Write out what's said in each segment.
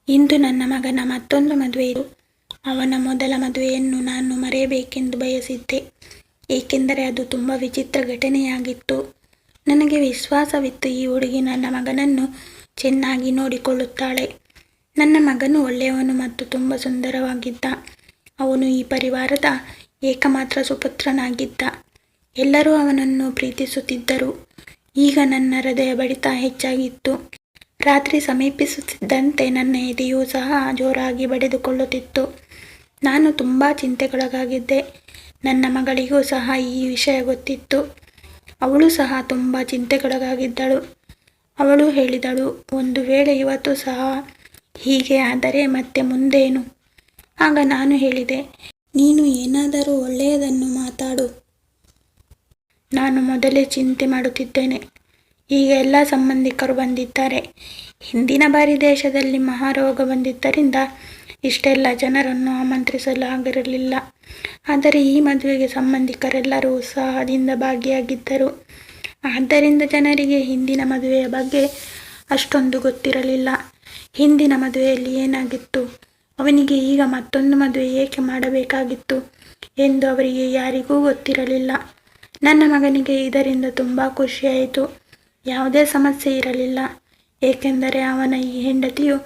ಇಂದು ನನ್ನ ಮಗನ ಮತ್ತೊಂದು ಮದುವೆಯಿತು. ಅವನ ಮೊದಲ ಮದುವೆಯನ್ನು ನಾನು ಮರೆಯಬೇಕೆಂದು ಬಯಸಿದ್ದೆ, ಏಕೆಂದರೆ ಅದು ತುಂಬ ವಿಚಿತ್ರ ಘಟನೆಯಾಗಿತ್ತು. ನನಗೆ ವಿಶ್ವಾಸವಿತ್ತು, ಈ ಹುಡುಗಿ ನನ್ನ ಮಗನನ್ನು ಚೆನ್ನಾಗಿ ನೋಡಿಕೊಳ್ಳುತ್ತಾಳೆ. ನನ್ನ ಮಗನು ಒಳ್ಳೆಯವನು ಮತ್ತು ತುಂಬ ಸುಂದರವಾಗಿದ್ದ. ಅವನು ಈ ಪರಿವಾರದ ಏಕಮಾತ್ರ ಸುಪುತ್ರನಾಗಿದ್ದ. ಎಲ್ಲರೂ ಅವನನ್ನು ಪ್ರೀತಿಸುತ್ತಿದ್ದರು. ಈಗ ನನ್ನ ಹೃದಯ ಬಡಿತ ಹೆಚ್ಚಾಗಿತ್ತು. ರಾತ್ರಿ ಸಮೀಪಿಸುತ್ತಿದ್ದಂತೆ ನನ್ನ ಎದೆಯೂ ಸಹ ಜೋರಾಗಿ ಬಡಿದುಕೊಳ್ಳುತ್ತಿತ್ತು. ನಾನು ತುಂಬ ಚಿಂತೆಗೊಳಗಾಗಿದ್ದೆ. ನನ್ನ ಮಗಳಿಗೂ ಸಹ ಈ ವಿಷಯ ಗೊತ್ತಿತ್ತು. ಅವಳು ಸಹ ತುಂಬ ಚಿಂತೆಗೊಳಗಾಗಿದ್ದಳು. ಅವಳು ಹೇಳಿದಳು, ಒಂದು ವೇಳೆ ಇವತ್ತು ಸಹ ಹೀಗೆ ಆದರೆ ಮತ್ತೆ ಮುಂದೇನು? ಆಗ ನಾನು ಹೇಳಿದೆ, ನೀನು ಏನಾದರೂ ಒಳ್ಳೆಯದನ್ನು ಮಾತಾಡು. ನಾನು ಮೊದಲೇ ಚಿಂತೆ ಮಾಡುತ್ತಿದ್ದೇನೆ. ಈಗ ಎಲ್ಲ ಸಂಬಂಧಿಕರು ಬಂದಿದ್ದಾರೆ. ಹಿಂದಿನ ಬಾರಿ ದೇಶದಲ್ಲಿ ಮಹಾರೋಗ ಬಂದಿದ್ದರಿಂದ ಇಷ್ಟೆಲ್ಲ ಜನರನ್ನು ಆಮಂತ್ರಿಸಲು ಆಗಿರಲಿಲ್ಲ. ಆದರೆ ಈ ಮದುವೆಗೆ ಸಂಬಂಧಿಕರೆಲ್ಲರೂ ಉತ್ಸಾಹದಿಂದ ಭಾಗಿಯಾಗಿದ್ದರು. ಆದ್ದರಿಂದ ಜನರಿಗೆ ಹಿಂದಿನ ಮದುವೆಯ ಬಗ್ಗೆ ಅಷ್ಟೊಂದು ಗೊತ್ತಿರಲಿಲ್ಲ. ಹಿಂದಿನ ಮದುವೆಯಲ್ಲಿ ಏನಾಗಿತ್ತು, ಅವನಿಗೆ ಈಗ ಮತ್ತೊಂದು ಮದುವೆ ಏಕೆ ಮಾಡಬೇಕಾಗಿತ್ತು ಎಂದು ಅವರಿಗೆ ಯಾರಿಗೂ ಗೊತ್ತಿರಲಿಲ್ಲ. ನನ್ನ ಮಗನಿಗೆ ಇದರಿಂದ ತುಂಬ ಖುಷಿಯಾಯಿತು. ಯಾವುದೇ ಸಮಸ್ಯೆ ಇರಲಿಲ್ಲ, ಏಕೆಂದರೆ ಅವನ ಈ ಹೆಂಡತಿಯು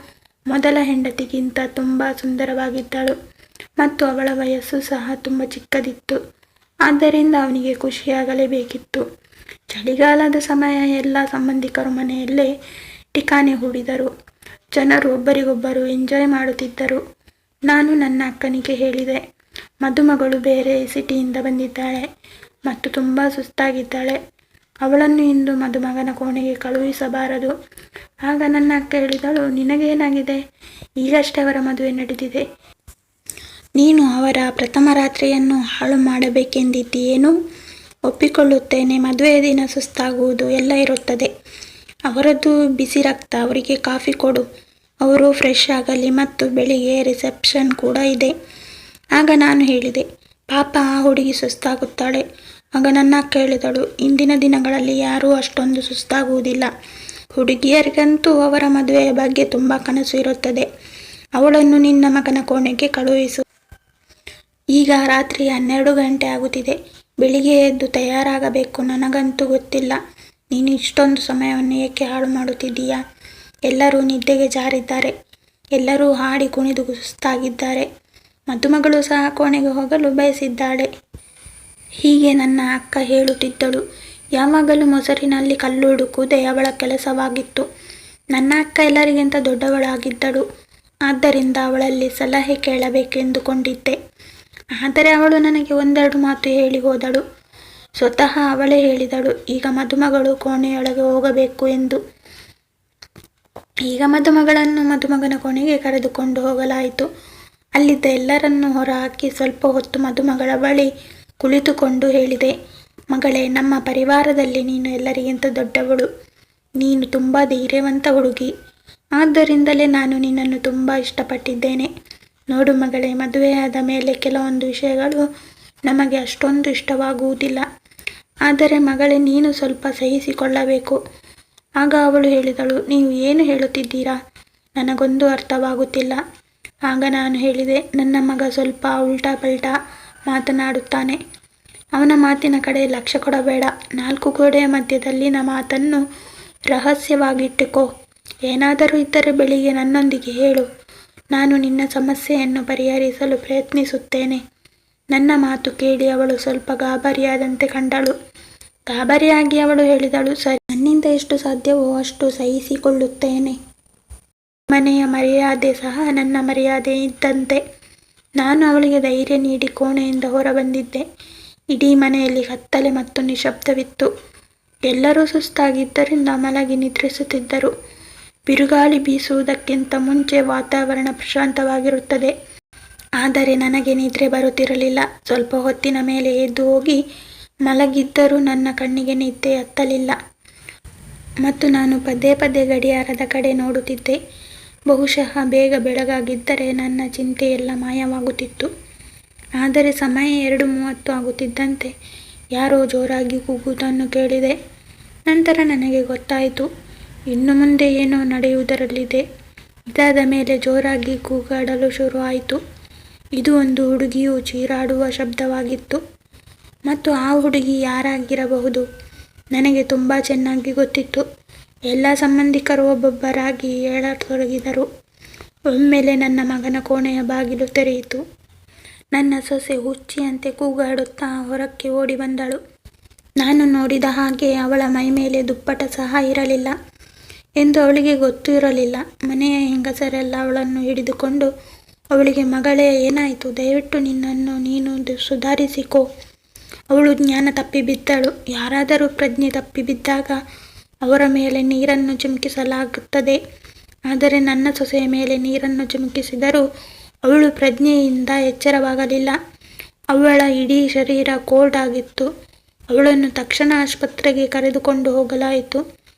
ಮೊದಲ ಹೆಂಡತಿಗಿಂತ ತುಂಬ ಸುಂದರವಾಗಿದ್ದಳು ಮತ್ತು ಅವಳ ವಯಸ್ಸು ಸಹ ತುಂಬ ಚಿಕ್ಕದಿತ್ತು. ಆದ್ದರಿಂದ ಅವನಿಗೆ ಖುಷಿಯಾಗಲೇಬೇಕಿತ್ತು. ಚಳಿಗಾಲದ ಸಮಯ. ಎಲ್ಲ ಸಂಬಂಧಿಕರು ಮನೆಯಲ್ಲೇ ಠಿಕಾಣಿ ಹೂಡಿದರು. ಜನರು ಒಬ್ಬರಿಗೊಬ್ಬರು ಎಂಜಾಯ್ ಮಾಡುತ್ತಿದ್ದರು. ನಾನು ನನ್ನ ಅಕ್ಕನಿಗೆ ಹೇಳಿದೆ, ಮದುಮಗಳು ಬೇರೆ ಸಿಟಿಯಿಂದ ಬಂದಿದ್ದಾಳೆ ಮತ್ತು ತುಂಬ ಸುಸ್ತಾಗಿದ್ದಾಳೆ. ಅವಳನ್ನು ಇಂದು ಮದುಮಗನ ಕೋಣೆಗೆ ಕಳುಹಿಸಬಾರದು. ಆಗ ನನ್ನ ಅಕ್ಕ ಹೇಳಿದಳು, ನಿನಗೇನಾಗಿದೆ? ಈಗಷ್ಟೇ ಅವರ ಮದುವೆ ನಡೆದಿದೆ. ನೀನು ಅವರ ಪ್ರಥಮ ರಾತ್ರಿಯನ್ನು ಹಾಳು ಮಾಡಬೇಕೆಂದಿದ್ದೀಯೇನು? ಒಪ್ಪಿಕೊಳ್ಳುತ್ತೇನೆ, ಮದುವೆಯ ದಿನ ಸುಸ್ತಾಗುವುದು ಎಲ್ಲ ಇರುತ್ತದೆ. ಅವರದ್ದು ಬಿಸಿ ರಕ್ತ, ಅವರಿಗೆ ಕಾಫಿ ಕೊಡು, ಅವರು ಫ್ರೆಶ್ ಆಗಲಿ ಮತ್ತು ಬೆಳಿಗ್ಗೆ ರಿಸೆಪ್ಷನ್ ಕೂಡ ಇದೆ. ಆಗ ನಾನು ಹೇಳಿದೆ, ಪಾಪ ಆ ಹುಡುಗಿ ಸುಸ್ತಾಗುತ್ತಾಳೆ. ಆಗ ನನ್ನ ಅಕ್ಕ ಹೇಳಿದಳು, ಇಂದಿನ ದಿನಗಳಲ್ಲಿ ಯಾರೂ ಅಷ್ಟೊಂದು ಸುಸ್ತಾಗುವುದಿಲ್ಲ. ಹುಡುಗಿಯರಿಗಂತೂ ಅವರ ಮದುವೆಯ ಬಗ್ಗೆ ತುಂಬ ಕನಸು ಇರುತ್ತದೆ. ಅವಳನ್ನು ನಿನ್ನ ಮಗನ ಕೋಣೆಗೆ ಕಳುಹಿಸು. ಈಗ ರಾತ್ರಿ 12 ಗಂಟೆ ಆಗುತ್ತಿದೆ. ಬೆಳಿಗ್ಗೆ ಎದ್ದು ತಯಾರಾಗಬೇಕು. ನನಗಂತೂ ಗೊತ್ತಿಲ್ಲ ನೀನು ಇಷ್ಟೊಂದು ಸಮಯವನ್ನು ಏಕೆ ಹಾಳು ಮಾಡುತ್ತಿದ್ದೀಯಾ. ಎಲ್ಲರೂ ನಿದ್ದೆಗೆ ಜಾರಿದ್ದಾರೆ. ಎಲ್ಲರೂ ಹಾಡಿ ಕುಣಿದು ಸುಸ್ತಾಗಿದ್ದಾರೆ. ಮದುಮಗಳು ಸಹ ಕೋಣೆಗೆ ಹೋಗಲು ಬಯಸಿದ್ದಾಳೆ. ಹೀಗೆ ನನ್ನ ಅಕ್ಕ ಹೇಳುತ್ತಿದ್ದಳು. ಯಾವಾಗಲೂ ಮೊಸರಿನಲ್ಲಿ ಕಲ್ಲು ಹುಡುಕುವುದೇ ಅವಳ ಕೆಲಸವಾಗಿತ್ತು. ನನ್ನ ಅಕ್ಕ ಎಲ್ಲರಿಗಿಂತ ದೊಡ್ಡವಳಾಗಿದ್ದಳು. ಆದ್ದರಿಂದ ಅವಳಲ್ಲಿ ಸಲಹೆ ಕೇಳಬೇಕೆಂದುಕೊಂಡಿದ್ದೆ. ಆದರೆ ಅವಳು ನನಗೆ ಒಂದೆರಡು ಮಾತು ಹೇಳಿ ಹೋದಳು. ಸ್ವತಃ ಅವಳೇ ಹೇಳಿದಳು, ಈಗ ಮದುಮಗಳು ಕೋಣೆಯೊಳಗೆ ಹೋಗಬೇಕು ಎಂದು. ಈಗ ಮದುಮಗಳನ್ನು ಮದುಮಗನ ಕೋಣೆಗೆ ಕರೆದುಕೊಂಡು ಹೋಗಲಾಯಿತು. ಅಲ್ಲಿದ್ದ ಎಲ್ಲರನ್ನೂ ಹೊರಹಾಕಿ ಸ್ವಲ್ಪ ಹೊತ್ತು ಮದುಮಗಳ ಬಳಿ ಕುಳಿತುಕೊಂಡು ಹೇಳಿದೆ, ಮಗಳೇ, ನಮ್ಮ ಪರಿವಾರದಲ್ಲಿ ನೀನು ಎಲ್ಲರಿಗಿಂತ ದೊಡ್ಡವಳು. ನೀನು ತುಂಬ ಧೈರ್ಯವಂತ ಹುಡುಗಿ. ಆದ್ದರಿಂದಲೇ ನಾನು ನಿನ್ನನ್ನು ತುಂಬ ಇಷ್ಟಪಟ್ಟಿದ್ದೇನೆ. ನೋಡು ಮಗಳೇ, ಮದುವೆಯಾದ ಮೇಲೆ ಕೆಲವೊಂದು ವಿಷಯಗಳು ನಮಗೆ ಅಷ್ಟೊಂದು ಇಷ್ಟವಾಗುವುದಿಲ್ಲ. ಆದರೆ ಮಗಳೇ, ನೀನು ಸ್ವಲ್ಪ ಸಹಿಸಿಕೊಳ್ಳಬೇಕು. ಆಗ ಅವಳು ಹೇಳಿದಳು, ನೀವು ಏನು ಹೇಳುತ್ತಿದ್ದೀರಾ? ನನಗೊಂದು ಅರ್ಥವಾಗುತ್ತಿಲ್ಲ. ಆಗ ನಾನು ಹೇಳಿದೆ, ನನ್ನ ಮಗ ಸ್ವಲ್ಪ ಉಲ್ಟಾ ಪಲ್ಟಾ ಮಾತನಾಡುತ್ತಾನೆ. ಅವನ ಮಾತಿನ ಕಡೆ ಲಕ್ಷ್ಯ ಕೊಡಬೇಡ. 4 ಗೋಡೆಯ ಮಧ್ಯದಲ್ಲಿನ ಮಾತನ್ನು ರಹಸ್ಯವಾಗಿಟ್ಟುಕೋ. ಏನಾದರೂ ಇದ್ದರೆ ಬೆಳಿಗ್ಗೆ ನನ್ನೊಂದಿಗೆ ಹೇಳು. ನಾನು ನಿನ್ನ ಸಮಸ್ಯೆಯನ್ನು ಪರಿಹರಿಸಲು ಪ್ರಯತ್ನಿಸುತ್ತೇನೆ. ನನ್ನ ಮಾತು ಕೇಳಿ ಅವಳು ಸ್ವಲ್ಪ ಗಾಬರಿಯಾದಂತೆ ಕಂಡಳು. ಗಾಬರಿಯಾಗಿ ಅವಳು ಹೇಳಿದಳು, ಸರಿ, ನನ್ನಿಂದ ಎಷ್ಟು ಸಾಧ್ಯವೋ ಅಷ್ಟು ಸಹಿಸಿಕೊಳ್ಳುತ್ತೇನೆ. ಮನೆಯ ಮರ್ಯಾದೆ ಸಹ ನನ್ನ ಮರ್ಯಾದೆ ಇದ್ದಂತೆ. ನಾನು ಅವಳಿಗೆ ಧೈರ್ಯ ನೀಡಿ ಕೋಣೆಯಿಂದ ಹೊರಬಂದಿದ್ದೆ. ಇಡೀ ಮನೆಯಲ್ಲಿ ಕತ್ತಲೆ ಮತ್ತು ನಿಶಬ್ದವಿತ್ತು. ಎಲ್ಲರೂ ಸುಸ್ತಾಗಿದ್ದರಿಂದ ಮಲಗಿ ನಿದ್ರಿಸುತ್ತಿದ್ದರು. ಬಿರುಗಾಳಿ ಬೀಸುವುದಕ್ಕಿಂತ ಮುಂಚೆ ವಾತಾವರಣ ಪ್ರಶಾಂತವಾಗಿರುತ್ತದೆ. ಆದರೆ ನನಗೆ ನಿದ್ರೆ ಬರುತ್ತಿರಲಿಲ್ಲ. ಸ್ವಲ್ಪ ಹೊತ್ತಿನ ಮೇಲೆ ಎದ್ದು ಹೋಗಿ ಮಲಗಿದ್ದರೂ ನನ್ನ ಕಣ್ಣಿಗೆ ನಿದ್ದೆ ಹತ್ತಲಿಲ್ಲ ಮತ್ತು ನಾನು ಪದೇ ಪದೇ ಗಡಿಯಾರದ ಕಡೆ ನೋಡುತ್ತಿದ್ದೆ. ಬಹುಶಃ ಬೇಗ ಬೆಳಗಾಗಿದ್ದರೆ ನನ್ನ ಚಿಂತೆಯೆಲ್ಲ ಮಾಯವಾಗುತ್ತಿತ್ತು. ಆದರೆ ಸಮಯ 2:30 ಆಗುತ್ತಿದ್ದಂತೆ ಯಾರೋ ಜೋರಾಗಿ ಕೂಗುವುದನ್ನು ಕೇಳಿದೆ. ನಂತರ ನನಗೆ ಗೊತ್ತಾಯಿತು, ಇನ್ನು ಮುಂದೆ ಏನೋ ನಡೆಯುವುದರಲ್ಲಿದೆ. ಇದಾದ ಮೇಲೆ ಜೋರಾಗಿ ಕೂಗಾಡಲು ಶುರುವಾಯಿತು. ಇದು ಒಂದು ಹುಡುಗಿಯು ಚೀರಾಡುವ ಶಬ್ದವಾಗಿತ್ತು. ಮತ್ತು ಆ ಹುಡುಗಿ ಯಾರಾಗಿರಬಹುದು? ನನಗೆ ತುಂಬ ಚೆನ್ನಾಗಿ ಗೊತ್ತಿತ್ತು. ಎಲ್ಲ ಸಂಬಂಧಿಕರು ಒಬ್ಬೊಬ್ಬರಾಗಿ ಹೇಳತೊಡಗಿದರು. ಒಮ್ಮೆಲೆ ನನ್ನ ಮಗನ ಕೋಣೆಯ ಬಾಗಿಲು ತೆರೆಯಿತು. ನನ್ನ ಸೊಸೆ ಹುಚ್ಚಿಯಂತೆ ಕೂಗಾಡುತ್ತಾ ಹೊರಕ್ಕೆ ಓಡಿ ಬಂದಳು. ನಾನು ನೋಡಿದ ಹಾಗೆ ಅವಳ ಮೈಮೇಲೆ ದುಪ್ಪಟ ಸಹ ಇರಲಿಲ್ಲ ಎಂದು ಅವಳಿಗೆ ಗೊತ್ತೂ ಇರಲಿಲ್ಲ. ಮನೆಯ ಹೆಂಗಸರೆಲ್ಲ ಅವಳನ್ನು ಹಿಡಿದುಕೊಂಡು, ಅವಳಿಗೆ ಮಗಳೇ, ಏನಾಯಿತು? ದಯವಿಟ್ಟು ನಿನ್ನನ್ನು ನೀನು ಸುಧಾರಿಸಿಕೋ. ಅವಳು ಜ್ಞಾನ ತಪ್ಪಿ ಬಿದ್ದಳು. ಯಾರಾದರೂ ಪ್ರಜ್ಞೆ ತಪ್ಪಿ ಬಿದ್ದಾಗ ಅವರ ಮೇಲೆ ನೀರನ್ನು ಚಿಮುಕಿಸಲಾಗುತ್ತದೆ. ಆದರೆ ನನ್ನ ಸೊಸೆಯ ಮೇಲೆ ನೀರನ್ನು ಚಿಮುಕಿಸಿದರೂ ಅವಳು ಪ್ರಜ್ಞೆಯಿಂದ ಎಚ್ಚರವಾಗಲಿಲ್ಲ. ಅವಳ ಇಡೀ ಶರೀರ ಕೋಲ್ಡ್ ಆಗಿತ್ತು. ಅವಳನ್ನು ತಕ್ಷಣ ಆಸ್ಪತ್ರೆಗೆ ಕರೆದುಕೊಂಡು ಹೋಗಲಾಯಿತು.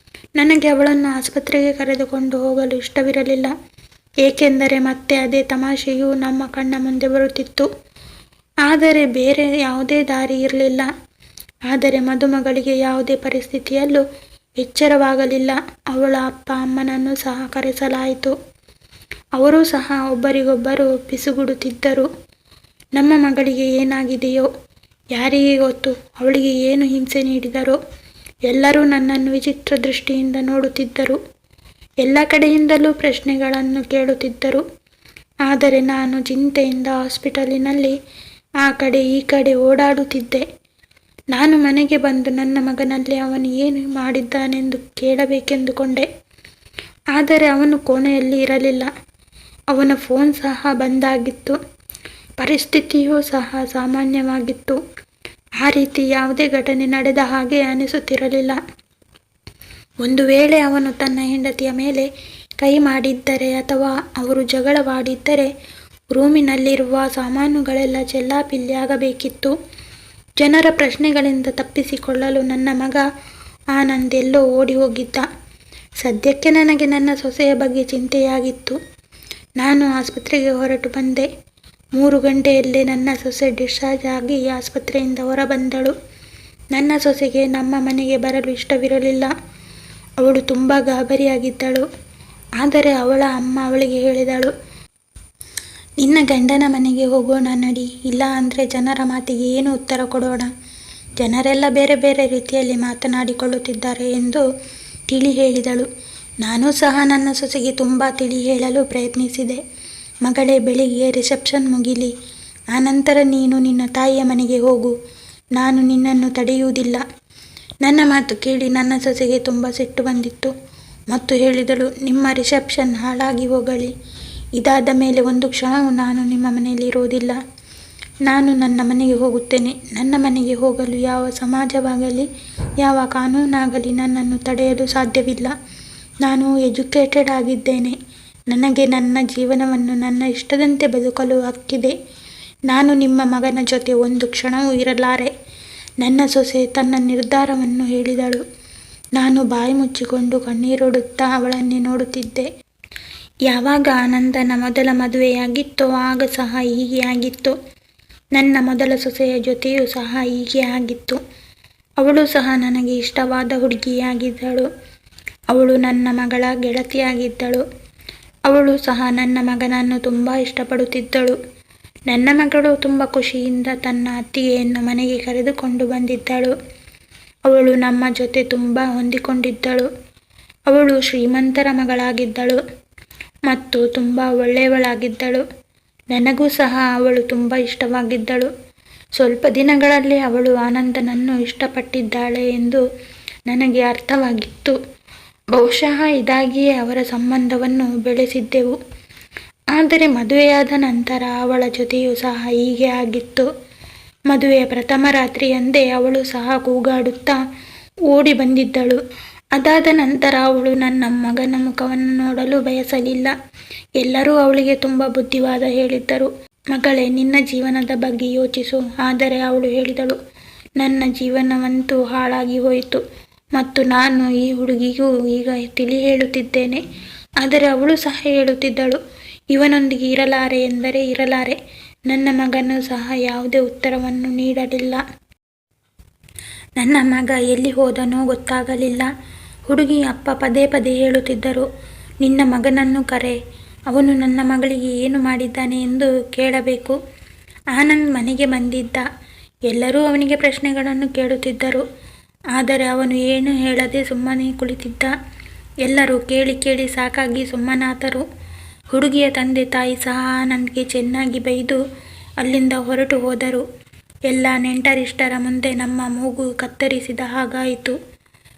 ನನಗೆ ಅವಳನ್ನು ಆಸ್ಪತ್ರೆಗೆ ಕರೆದುಕೊಂಡು ಹೋಗಲು ಇಷ್ಟವಿರಲಿಲ್ಲ, ಏಕೆಂದರೆ ಮತ್ತೆ ಅದೇ ತಮಾಷೆಯು ನಮ್ಮ ಕಣ್ಣ ಮುಂದೆ ಬರುತ್ತಿತ್ತು. ಆದರೆ ಬೇರೆ ಯಾವುದೇ ದಾರಿ ಇರಲಿಲ್ಲ. ಆದರೆ ಮದುಮಗಳಿಗೆ ಯಾವುದೇ ಪರಿಸ್ಥಿತಿಯಲ್ಲೂ ಎಚ್ಚರವಾಗಲಿಲ್ಲ. ಅವಳ ಅಪ್ಪ ಅಮ್ಮನನ್ನು ಸಹ ಕರೆಸಲಾಯಿತು. ಅವರೂ ಸಹ ಒಬ್ಬರಿಗೊಬ್ಬರು ಪಿಸುಗುಡುತ್ತಿದ್ದರು. ನಮ್ಮ ಮಗಳಿಗೆ ಏನಾಗಿದೆಯೋ ಯಾರಿಗೆ ಗೊತ್ತು? ಅವಳಿಗೆ ಏನು ಹಿಂಸೆ ನೀಡಿದರೋ? ಎಲ್ಲರೂ ನನ್ನನ್ನು ವಿಚಿತ್ರ ದೃಷ್ಟಿಯಿಂದ ನೋಡುತ್ತಿದ್ದರು. ಎಲ್ಲ ಕಡೆಯಿಂದಲೂ ಪ್ರಶ್ನೆಗಳನ್ನು ಕೇಳುತ್ತಿದ್ದರು. ಆದರೆ ನಾನು ಚಿಂತೆಯಿಂದ ಹಾಸ್ಪಿಟಲಿನಲ್ಲಿ ಆ ಕಡೆ ಈ ಕಡೆ ಓಡಾಡುತ್ತಿದ್ದೆ. ನಾನು ಮನೆಗೆ ಬಂದು ನನ್ನ ಮಗನಲ್ಲಿ ಅವನು ಏನು ಮಾಡಿದ್ದಾನೆಂದು ಕೇಳಬೇಕೆಂದುಕೊಂಡೆ. ಆದರೆ ಅವನು ಕೋಣೆಯಲ್ಲಿ ಇರಲಿಲ್ಲ. ಅವನ ಫೋನ್ ಸಹ ಬಂದಾಗಿತ್ತು. ಪರಿಸ್ಥಿತಿಯೂ ಸಹ ಸಾಮಾನ್ಯವಾಗಿತ್ತು. ಆ ರೀತಿ ಯಾವುದೇ ಘಟನೆ ನಡೆದ ಹಾಗೆ ಅನಿಸುತ್ತಿರಲಿಲ್ಲ. ಒಂದು ವೇಳೆ ಅವನು ತನ್ನ ಹೆಂಡತಿಯ ಮೇಲೆ ಕೈ ಮಾಡಿದ್ದರೆ ಅಥವಾ ಅವರು ಜಗಳವಾಡಿದ್ದರೆ ರೂಮಿನಲ್ಲಿರುವ ಸಾಮಾನುಗಳೆಲ್ಲ ಚೆಲ್ಲಾಪಿಲ್ಲಿಯಾಗಬೇಕಿತ್ತು. ಜನರ ಪ್ರಶ್ನೆಗಳಿಂದ ತಪ್ಪಿಸಿಕೊಳ್ಳಲು ನನ್ನ ಮಗ ಆನಂದ್ ಎಲ್ಲೋ ಓಡಿ ಹೋಗಿದ್ದ. ಸದ್ಯಕ್ಕೆ ನನಗೆ ನನ್ನ ಸೊಸೆಯ ಬಗ್ಗೆ ಚಿಂತೆಯಾಗಿತ್ತು. ನಾನು ಆಸ್ಪತ್ರೆಗೆ ಹೊರಟು ಬಂದೆ. 3 ಗಂಟೆಯಲ್ಲೇ ನನ್ನ ಸೊಸೆ ಡಿಸ್ಚಾರ್ಜ್ ಆಗಿ ಆಸ್ಪತ್ರೆಯಿಂದ ಹೊರಬಂದಳು. ನನ್ನ ಸೊಸೆಗೆ ನಮ್ಮ ಮನೆಗೆ ಬರಲು ಇಷ್ಟವಿರಲಿಲ್ಲ. ಅವಳು ತುಂಬ ಗಾಬರಿಯಾಗಿದ್ದಳು. ಆದರೆ ಅವಳ ಅಮ್ಮ ಅವಳಿಗೆ ಹೇಳಿದಳು, ನಿನ್ನ ಗಂಡನ ಮನೆಗೆ ಹೋಗೋಣ ನಡಿ, ಇಲ್ಲ ಅಂದರೆ ಜನರ ಮಾತಿಗೆ ಏನು ಉತ್ತರ ಕೊಡೋಣ? ಜನರೆಲ್ಲ ಬೇರೆ ಬೇರೆ ರೀತಿಯಲ್ಲಿ ಮಾತನಾಡಿಕೊಳ್ಳುತ್ತಿದ್ದಾರೆ ಎಂದು ತಿಳಿ ಹೇಳಿದಳು. ನಾನೂ ಸಹ ನನ್ನ ಸೊಸೆಗೆ ತುಂಬ ತಿಳಿ ಹೇಳಲು ಪ್ರಯತ್ನಿಸಿದೆ. ಮಗಳೇ, ಬೆಳಿಗ್ಗೆ ರಿಸೆಪ್ಷನ್ ಮುಗಿಲಿ, ಆನಂತರ ನೀನು ನಿನ್ನ ತಾಯಿಯ ಮನೆಗೆ ಹೋಗು. ನಾನು ನಿನ್ನನ್ನು ತಡೆಯುವುದಿಲ್ಲ. ನನ್ನ ಮಾತು ಕೇಳಿ ನನ್ನ ಸೊಸೆಗೆ ತುಂಬ ಸಿಟ್ಟು ಬಂದಿತ್ತು ಮತ್ತು ಹೇಳಿದಳು, ನಿಮ್ಮ ರಿಸೆಪ್ಷನ್ ಹಾಳಾಗಿ ಹೋಗಲಿ. ಇದಾದ ಮೇಲೆ ಒಂದು ಕ್ಷಣವೂ ನಾನು ನಿಮ್ಮ ಮನೆಯಲ್ಲಿ ಇರುವುದಿಲ್ಲ. ನಾನು ನನ್ನ ಮನೆಗೆ ಹೋಗುತ್ತೇನೆ. ನನ್ನ ಮನೆಗೆ ಹೋಗಲು ಯಾವ ಸಮಾಜವಾಗಲಿ ಯಾವ ಕಾನೂನಾಗಲಿ ನನ್ನನ್ನು ತಡೆಯಲು ಸಾಧ್ಯವಿಲ್ಲ. ನಾನು ಎಜುಕೇಟೆಡ್ ಆಗಿದ್ದೇನೆ. ನನಗೆ ನನ್ನ ಜೀವನವನ್ನು ನನ್ನ ಇಷ್ಟದಂತೆ ಬದುಕಲು ಹಕ್ಕಿದೆ. ನಾನು ನಿಮ್ಮ ಮಗನ ಜೊತೆ ಒಂದು ಕ್ಷಣವೂ ಇರಲಾರೆ. ನನ್ನ ಸೊಸೆ ತನ್ನ ನಿರ್ಧಾರವನ್ನು ಹೇಳಿದಳು. ನಾನು ಬಾಯಿ ಮುಚ್ಚಿಕೊಂಡು ಕಣ್ಣೀರಿಡುತ್ತಾ ಅವಳನ್ನೇ ನೋಡುತ್ತಿದ್ದೆ. ಯಾವಾಗ ಆನಂದನ ಮೊದಲ ಮದುವೆಯಾಗಿತ್ತೋ ಆಗ ಸಹ ಹೀಗೆ ಆಗಿತ್ತು. ನನ್ನ ಮೊದಲ ಸೊಸೆಯ ಜೊತೆಯೂ ಸಹ ಹೀಗೆ ಆಗಿತ್ತು. ಅವಳು ಸಹ ನನಗೆ ಇಷ್ಟವಾದ ಹುಡುಗಿಯಾಗಿದ್ದಳು. ಅವಳು ನನ್ನ ಮಗಳ ಗೆಳತಿಯಾಗಿದ್ದಳು. ಅವಳು ಸಹ ನನ್ನ ಮಗನನ್ನು ತುಂಬ ಇಷ್ಟಪಡುತ್ತಿದ್ದಳು. ನನ್ನ ಮಗಳು ತುಂಬ ಖುಷಿಯಿಂದ ತನ್ನ ಅತ್ತಿಗೆಯನ್ನು ಮನೆಗೆ ಕರೆದುಕೊಂಡು ಬಂದಿದ್ದಳು. ಅವಳು ನಮ್ಮ ಜೊತೆ ತುಂಬ ಹೊಂದಿಕೊಂಡಿದ್ದಳು. ಅವಳು ಶ್ರೀಮಂತರ ಮಗಳಾಗಿದ್ದಳು ಮತ್ತು ತುಂಬ ಒಳ್ಳೆಯವಳಾಗಿದ್ದಳು. ನನಗೂ ಸಹ ಅವಳು ತುಂಬ ಇಷ್ಟವಾಗಿದ್ದಳು. ಸ್ವಲ್ಪ ದಿನಗಳಲ್ಲಿ ಅವಳು ಆನಂದನನ್ನು ಇಷ್ಟಪಟ್ಟಿದ್ದಾಳೆ ಎಂದು ನನಗೆ ಅರ್ಥವಾಗಿತ್ತು. ಬಹುಶಃ ಇದಾಗಿಯೇ ಅವರ ಸಂಬಂಧವನ್ನು ಬೆಳೆಸಿದ್ದೆವು. ಆದರೆ ಮದುವೆಯಾದ ನಂತರ ಅವಳ ಜೊತೆಯೂ ಸಹ ಹೀಗೆ ಆಗಿತ್ತು. ಮದುವೆಯ ಪ್ರಥಮ ರಾತ್ರಿಯಂದೇ ಅವಳು ಸಹ ಕೂಗಾಡುತ್ತಾ ಓಡಿ ಬಂದಿದ್ದಳು. ಅದಾದ ನಂತರ ಅವಳು ನನ್ನ ಮಗನ ಮುಖವನ್ನು ನೋಡಲು ಬಯಸಲಿಲ್ಲ. ಎಲ್ಲರೂ ಅವಳಿಗೆ ತುಂಬ ಬುದ್ಧಿವಾದ ಹೇಳಿದ್ದರು. ಮಗಳೇ, ನಿನ್ನ ಜೀವನದ ಬಗ್ಗೆ ಯೋಚಿಸು. ಆದರೆ ಅವಳು ಹೇಳಿದಳು, ನನ್ನ ಜೀವನವಂತೂ ಹಾಳಾಗಿ ಹೋಯಿತು ಮತ್ತು ನಾನು ಈ ಹುಡುಗಿಗೂ ಈಗ ತಿಳಿ ಹೇಳುತ್ತಿದ್ದೇನೆ. ಆದರೆ ಅವಳು ಸಹ ಹೇಳುತ್ತಿದ್ದಳು, ಇವನೊಂದಿಗೆ ಇರಲಾರೆ ಎಂದರೆ ಇರಲಾರೆ. ನನ್ನ ಮಗನೂ ಸಹ ಯಾವುದೇ ಉತ್ತರವನ್ನು ನೀಡಲಿಲ್ಲ. ನನ್ನ ಮಗ ಎಲ್ಲಿ ಹೋದನೋ ಗೊತ್ತಾಗಲಿಲ್ಲ. ಹುಡುಗಿ ಅಪ್ಪ ಪದೇ ಪದೇ ಹೇಳುತ್ತಿದ್ದರು, ನಿನ್ನ ಮಗನನ್ನು ಕರೆ, ಅವನು ನನ್ನ ಮಗಳಿಗೆ ಏನು ಮಾಡಿದ್ದಾನೆ ಎಂದು ಕೇಳಬೇಕು. ಆನಂದ್ ಮನೆಗೆ ಬಂದಿದ್ದ. ಎಲ್ಲರೂ ಅವನಿಗೆ ಪ್ರಶ್ನೆಗಳನ್ನು ಕೇಳುತ್ತಿದ್ದರು. ಆದರೆ ಅವನು ಏನು ಹೇಳದೆ ಸುಮ್ಮನೆ ಕುಳಿತಿದ್ದ. ಎಲ್ಲರೂ ಕೇಳಿ ಕೇಳಿ ಸಾಕಾಗಿ ಸುಮ್ಮನಾದರು. ಹುಡುಗಿಯ ತಂದೆ ತಾಯಿ ಸಹ ಆನಂದ್ಗೆ ಚೆನ್ನಾಗಿ ಬೈದು ಅಲ್ಲಿಂದ ಹೊರಟು ಹೋದರು. ಎಲ್ಲ ನೆಂಟರಿಷ್ಟರ ಮುಂದೆ ನಮ್ಮ ಮೂಗು ಕತ್ತರಿಸಿದ ಹಾಗಾಯಿತು.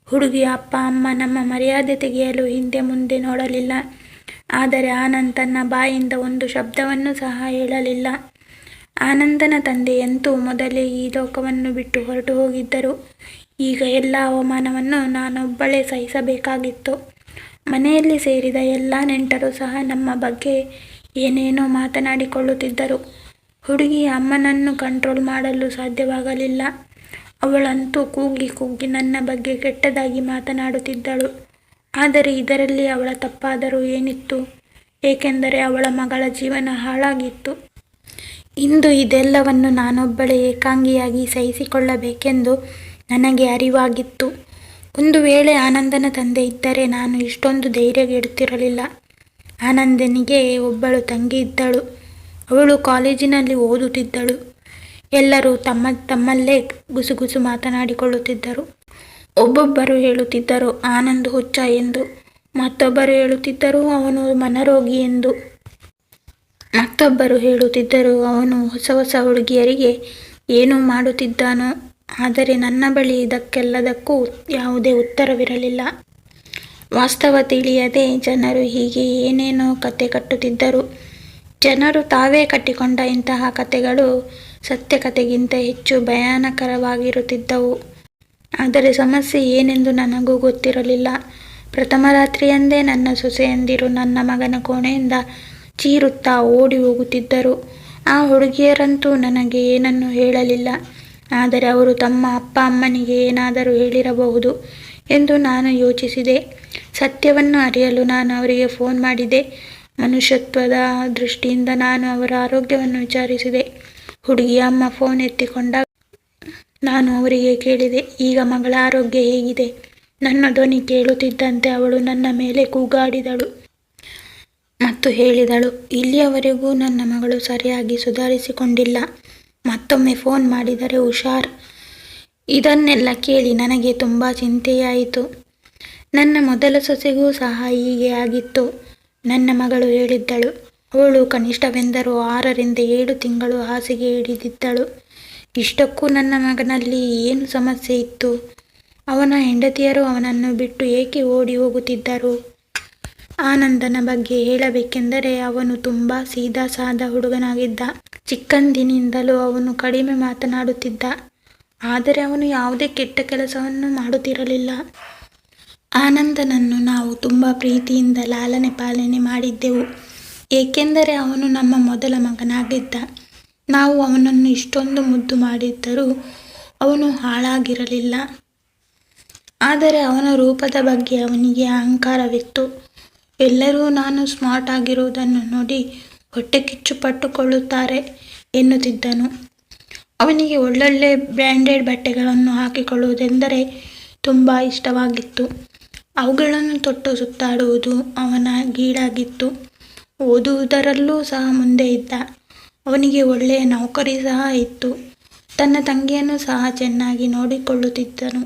ಹುಡುಗಿಯ ಅಪ್ಪ ಅಮ್ಮ ನಮ್ಮ ಮರ್ಯಾದೆ ತೆಗೆಯಲು ಹಿಂದೆ ಮುಂದೆ ನೋಡಲಿಲ್ಲ. ಆದರೆ ಆನಂದ್ ತನ್ನ ಬಾಯಿಂದ ಒಂದು ಶಬ್ದವನ್ನು ಸಹ ಹೇಳಲಿಲ್ಲ. ಆನಂದನ ತಂದೆಯಂತೂ ಮೊದಲೇ ಈ ಲೋಕವನ್ನು ಬಿಟ್ಟು ಹೊರಟು ಹೋಗಿದ್ದರು. ಈಗ ಎಲ್ಲ ಅವಮಾನವನ್ನು ನಾನೊಬ್ಬಳೇ ಸಹಿಸಬೇಕಾಗಿತ್ತು. ಮನೆಯಲ್ಲಿ ಸೇರಿದ ಎಲ್ಲ ನೆಂಟರು ಸಹ ನಮ್ಮ ಬಗ್ಗೆ ಏನೇನೋ ಮಾತನಾಡಿಕೊಳ್ಳುತ್ತಿದ್ದರು. ಹುಡುಗಿಯ ಅಮ್ಮನನ್ನು ಕಂಟ್ರೋಲ್ ಮಾಡಲು ಸಾಧ್ಯವಾಗಲಿಲ್ಲ. ಅವಳಂತೂ ಕೂಗಿ ಕೂಗಿ ನನ್ನ ಬಗ್ಗೆ ಕೆಟ್ಟದಾಗಿ ಮಾತನಾಡುತ್ತಿದ್ದಳು. ಆದರೆ ಇದರಲ್ಲಿ ಅವಳ ತಪ್ಪಾದರೂ ಏನಿತ್ತು? ಏಕೆಂದರೆ ಅವಳ ಮಗಳ ಜೀವನ ಹಾಳಾಗಿತ್ತು. ಇಂದು ಇದೆಲ್ಲವನ್ನು ನಾನೊಬ್ಬಳೇ ಏಕಾಂಗಿಯಾಗಿ ಸಹಿಸಿಕೊಳ್ಳಬೇಕೆಂದು ನನಗೆ ಅರಿವಾಗಿತ್ತು. ಒಂದು ವೇಳೆ ಆನಂದನ ತಂದೆ ಇದ್ದರೆ ನಾನು ಇಷ್ಟೊಂದು ಧೈರ್ಯಗೆಡುತ್ತಿರಲಿಲ್ಲ. ಆನಂದನಿಗೆ ಒಬ್ಬಳು ತಂಗಿ ಇದ್ದಳು. ಅವಳು ಕಾಲೇಜಿನಲ್ಲಿ ಓದುತ್ತಿದ್ದಳು. ಎಲ್ಲರೂ ತಮ್ಮಲ್ಲೇ ಗುಸುಗುಸು ಮಾತನಾಡಿಕೊಳ್ಳುತ್ತಿದ್ದರು. ಒಬ್ಬೊಬ್ಬರು ಹೇಳುತ್ತಿದ್ದರು ಆನಂದ್ ಹುಚ್ಚ ಎಂದು, ಮತ್ತೊಬ್ಬರು ಹೇಳುತ್ತಿದ್ದರು ಅವನು ಮನರೋಗಿ ಎಂದು, ಮತ್ತೊಬ್ಬರು ಹೇಳುತ್ತಿದ್ದರು ಅವನು ಹೊಸ ಹೊಸ ಹುಡುಗಿಯರಿಗೆ ಏನೂ ಮಾಡುತ್ತಿದ್ದಾನೋ. ಆದರೆ ನನ್ನ ಬಳಿ ಇದಕ್ಕೆಲ್ಲದಕ್ಕೂ ಯಾವುದೇ ಉತ್ತರವಿರಲಿಲ್ಲ. ವಾಸ್ತವ ತಿಳಿಯದೆ ಜನರು ಹೀಗೆ ಏನೇನೋ ಕತೆ ಕಟ್ಟುತ್ತಿದ್ದರು. ಜನರು ತಾವೇ ಕಟ್ಟಿಕೊಂಡ ಇಂತಹ ಕತೆಗಳು ಸತ್ಯಕತೆಗಿಂತ ಹೆಚ್ಚು ಭಯಾನಕರವಾಗಿರುತ್ತಿದ್ದವು. ಆದರೆ ಸಮಸ್ಯೆ ಏನೆಂದು ನನಗೂ ಗೊತ್ತಿರಲಿಲ್ಲ. ಪ್ರಥಮ ರಾತ್ರಿಯಂದೇ ನನ್ನ ಸೊಸೆಯಂದಿರು ನನ್ನ ಮಗನ ಕೋಣೆಯಿಂದ ಚೀರುತ್ತಾ ಓಡಿ ಹೋಗುತ್ತಿದ್ದರು. ಆ ಹುಡುಗಿಯರಂತೂ ನನಗೆ ಏನನ್ನೂ ಹೇಳಲಿಲ್ಲ. ಆದರೆ ಅವರು ತಮ್ಮ ಅಪ್ಪ ಅಮ್ಮನಿಗೆ ಏನಾದರೂ ಹೇಳಿರಬಹುದು ಎಂದು ನಾನು ಯೋಚಿಸಿದೆ. ಸತ್ಯವನ್ನು ಅರಿಯಲು ನಾನು ಅವರಿಗೆ ಫೋನ್ ಮಾಡಿದೆ. ಮನುಷ್ಯತ್ವದ ದೃಷ್ಟಿಯಿಂದ ನಾನು ಅವರ ಆರೋಗ್ಯವನ್ನು ವಿಚಾರಿಸಿದೆ. ಹುಡುಗಿಯ ಅಮ್ಮ ಫೋನ್ ಎತ್ತಿಕೊಂಡಾಗ ನಾನು ಅವರಿಗೆ ಕೇಳಿದೆ, ಈಗ ಮಗಳ ಆರೋಗ್ಯ ಹೇಗಿದೆ? ನನ್ನ ಧ್ವನಿ ಕೇಳುತ್ತಿದ್ದಂತೆ ಅವಳು ನನ್ನ ಮೇಲೆ ಕೂಗಾಡಿದಳು ಮತ್ತು ಹೇಳಿದಳು, ಇಲ್ಲಿಯವರೆಗೂ ನನ್ನ ಮಗಳು ಸರಿಯಾಗಿ ಸುಧಾರಿಸಿಕೊಂಡಿಲ್ಲ. ಮತ್ತೊಮ್ಮೆ ಫೋನ್ ಮಾಡಿದರೆ ಹುಷಾರ್. ಇದನ್ನೆಲ್ಲ ಕೇಳಿ ನನಗೆ ತುಂಬ ಚಿಂತೆಯಾಯಿತು. ನನ್ನ ಮೊದಲ ಸೊಸೆಗೂ ಸಹ ಹೀಗೆ ಆಗಿತ್ತು. ನನ್ನ ಮಗಳು ಹೇಳಿದ್ದಳು. ಅವಳು ಕನಿಷ್ಠವೆಂದರೂ 6 ರಿಂದ 7 ತಿಂಗಳು ಹಾಸಿಗೆ ಹಿಡಿದಿದ್ದಳು. ಇಷ್ಟಕ್ಕೂ ನನ್ನ ಮಗನಲ್ಲಿ ಏನು ಸಮಸ್ಯೆ ಇತ್ತು? ಅವನ ಹೆಂಡತಿಯರು ಅವನನ್ನು ಬಿಟ್ಟು ಏಕೆ ಓಡಿ ಹೋಗುತ್ತಿದ್ದರು? ಆನಂದನ ಬಗ್ಗೆ ಹೇಳಬೇಕೆಂದರೆ ಅವನು ತುಂಬ ಸೀದಾ ಸಾದಾ ಹುಡುಗನಾಗಿದ್ದ. ಚಿಕ್ಕಂದಿನಿಂದಲೂ ಅವನು ಕಡಿಮೆ ಮಾತನಾಡುತ್ತಿದ್ದ. ಆದರೆ ಅವನು ಯಾವುದೇ ಕೆಟ್ಟ ಕೆಲಸವನ್ನು ಮಾಡುತ್ತಿರಲಿಲ್ಲ. ಆನಂದನನ್ನು ನಾವು ತುಂಬ ಪ್ರೀತಿಯಿಂದ ಲಾಲನೆ ಪಾಲನೆ ಮಾಡಿದ್ದೆವು. ಏಕೆಂದರೆ ಅವನು ನಮ್ಮ ಮೊದಲ ಮಗನಾಗಿದ್ದ. ನಾವು ಅವನನ್ನು ಇಷ್ಟೊಂದು ಮುದ್ದು ಮಾಡಿದ್ದರೂ ಅವನು ಹಾಳಾಗಿರಲಿಲ್ಲ. ಆದರೆ ಅವನ ರೂಪದ ಬಗ್ಗೆ ಅವನಿಗೆ ಅಹಂಕಾರವಿತ್ತು. ಎಲ್ಲರೂ ನಾನು ಸ್ಮಾರ್ಟ್ ಆಗಿರುವುದನ್ನು ನೋಡಿ ಹೊಟ್ಟೆ ಕಿಚ್ಚು ಪಟ್ಟುಕೊಳ್ಳುತ್ತಾರೆ ಎನ್ನುತ್ತಿದ್ದನು. ಅವನಿಗೆ ಒಳ್ಳೊಳ್ಳೆ ಬ್ರ್ಯಾಂಡೆಡ್ ಬಟ್ಟೆಗಳನ್ನು ಹಾಕಿಕೊಳ್ಳುವುದೆಂದರೆ ತುಂಬ ಇಷ್ಟವಾಗಿತ್ತು. ಅವುಗಳನ್ನು ತೊಟ್ಟು ಸುತ್ತಾಡುವುದು ಅವನ ಗೀಳಾಗಿತ್ತು. ಓದುವುದರಲ್ಲೂ ಸಹ ಮುಂದೆ ಇದ್ದ. ಅವನಿಗೆ ಒಳ್ಳೆಯ ನೌಕರಿ ಸಹ ಇತ್ತು. ತನ್ನ ತಂಗಿಯನ್ನು ಸಹ ಚೆನ್ನಾಗಿ ನೋಡಿಕೊಳ್ಳುತ್ತಿದ್ದನು.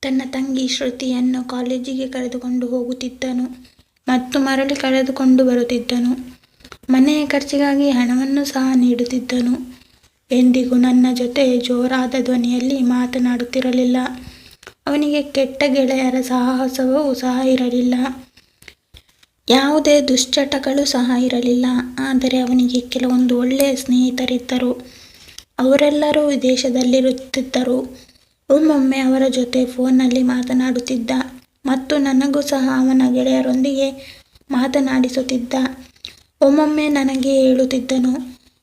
ತನ್ನ ತಂಗಿ ಶ್ರುತಿಯನ್ನು ಕಾಲೇಜಿಗೆ ಕರೆದುಕೊಂಡು ಹೋಗುತ್ತಿದ್ದನು ಮತ್ತು ಮರಳಿ ಕರೆದುಕೊಂಡು ಬರುತ್ತಿದ್ದನು. ಮನೆಯ ಖರ್ಚಿಗಾಗಿ ಹಣವನ್ನು ಸಹ ನೀಡುತ್ತಿದ್ದನು. ಎಂದಿಗೂ ನನ್ನ ಜೊತೆ ಜೋರಾದ ಧ್ವನಿಯಲ್ಲಿ ಮಾತನಾಡುತ್ತಿರಲಿಲ್ಲ. ಅವನಿಗೆ ಕೆಟ್ಟ ಗೆಳೆಯರ ಸಾಹಸವೂ ಸಹ ಇರಲಿಲ್ಲ. ಯಾವುದೇ ದುಶ್ಚಟಗಳು ಸಹ ಇರಲಿಲ್ಲ. ಆದರೆ ಅವನಿಗೆ ಕೆಲವೊಂದು ಒಳ್ಳೆಯ ಸ್ನೇಹಿತರಿದ್ದರು. ಅವರೆಲ್ಲರೂ ವಿದೇಶದಲ್ಲಿರುತ್ತಿದ್ದರು. ಒಮ್ಮೊಮ್ಮೆ ಅವರ ಜೊತೆ ಫೋನ್ನಲ್ಲಿ ಮಾತನಾಡುತ್ತಿದ್ದ ಮತ್ತು ನನಗೂ ಸಹ ಅವನ ಗೆಳೆಯರೊಂದಿಗೆ ಮಾತನಾಡಿಸುತ್ತಿದ್ದ. ಒಮ್ಮೊಮ್ಮೆ ನನಗೆ ಹೇಳುತ್ತಿದ್ದನು,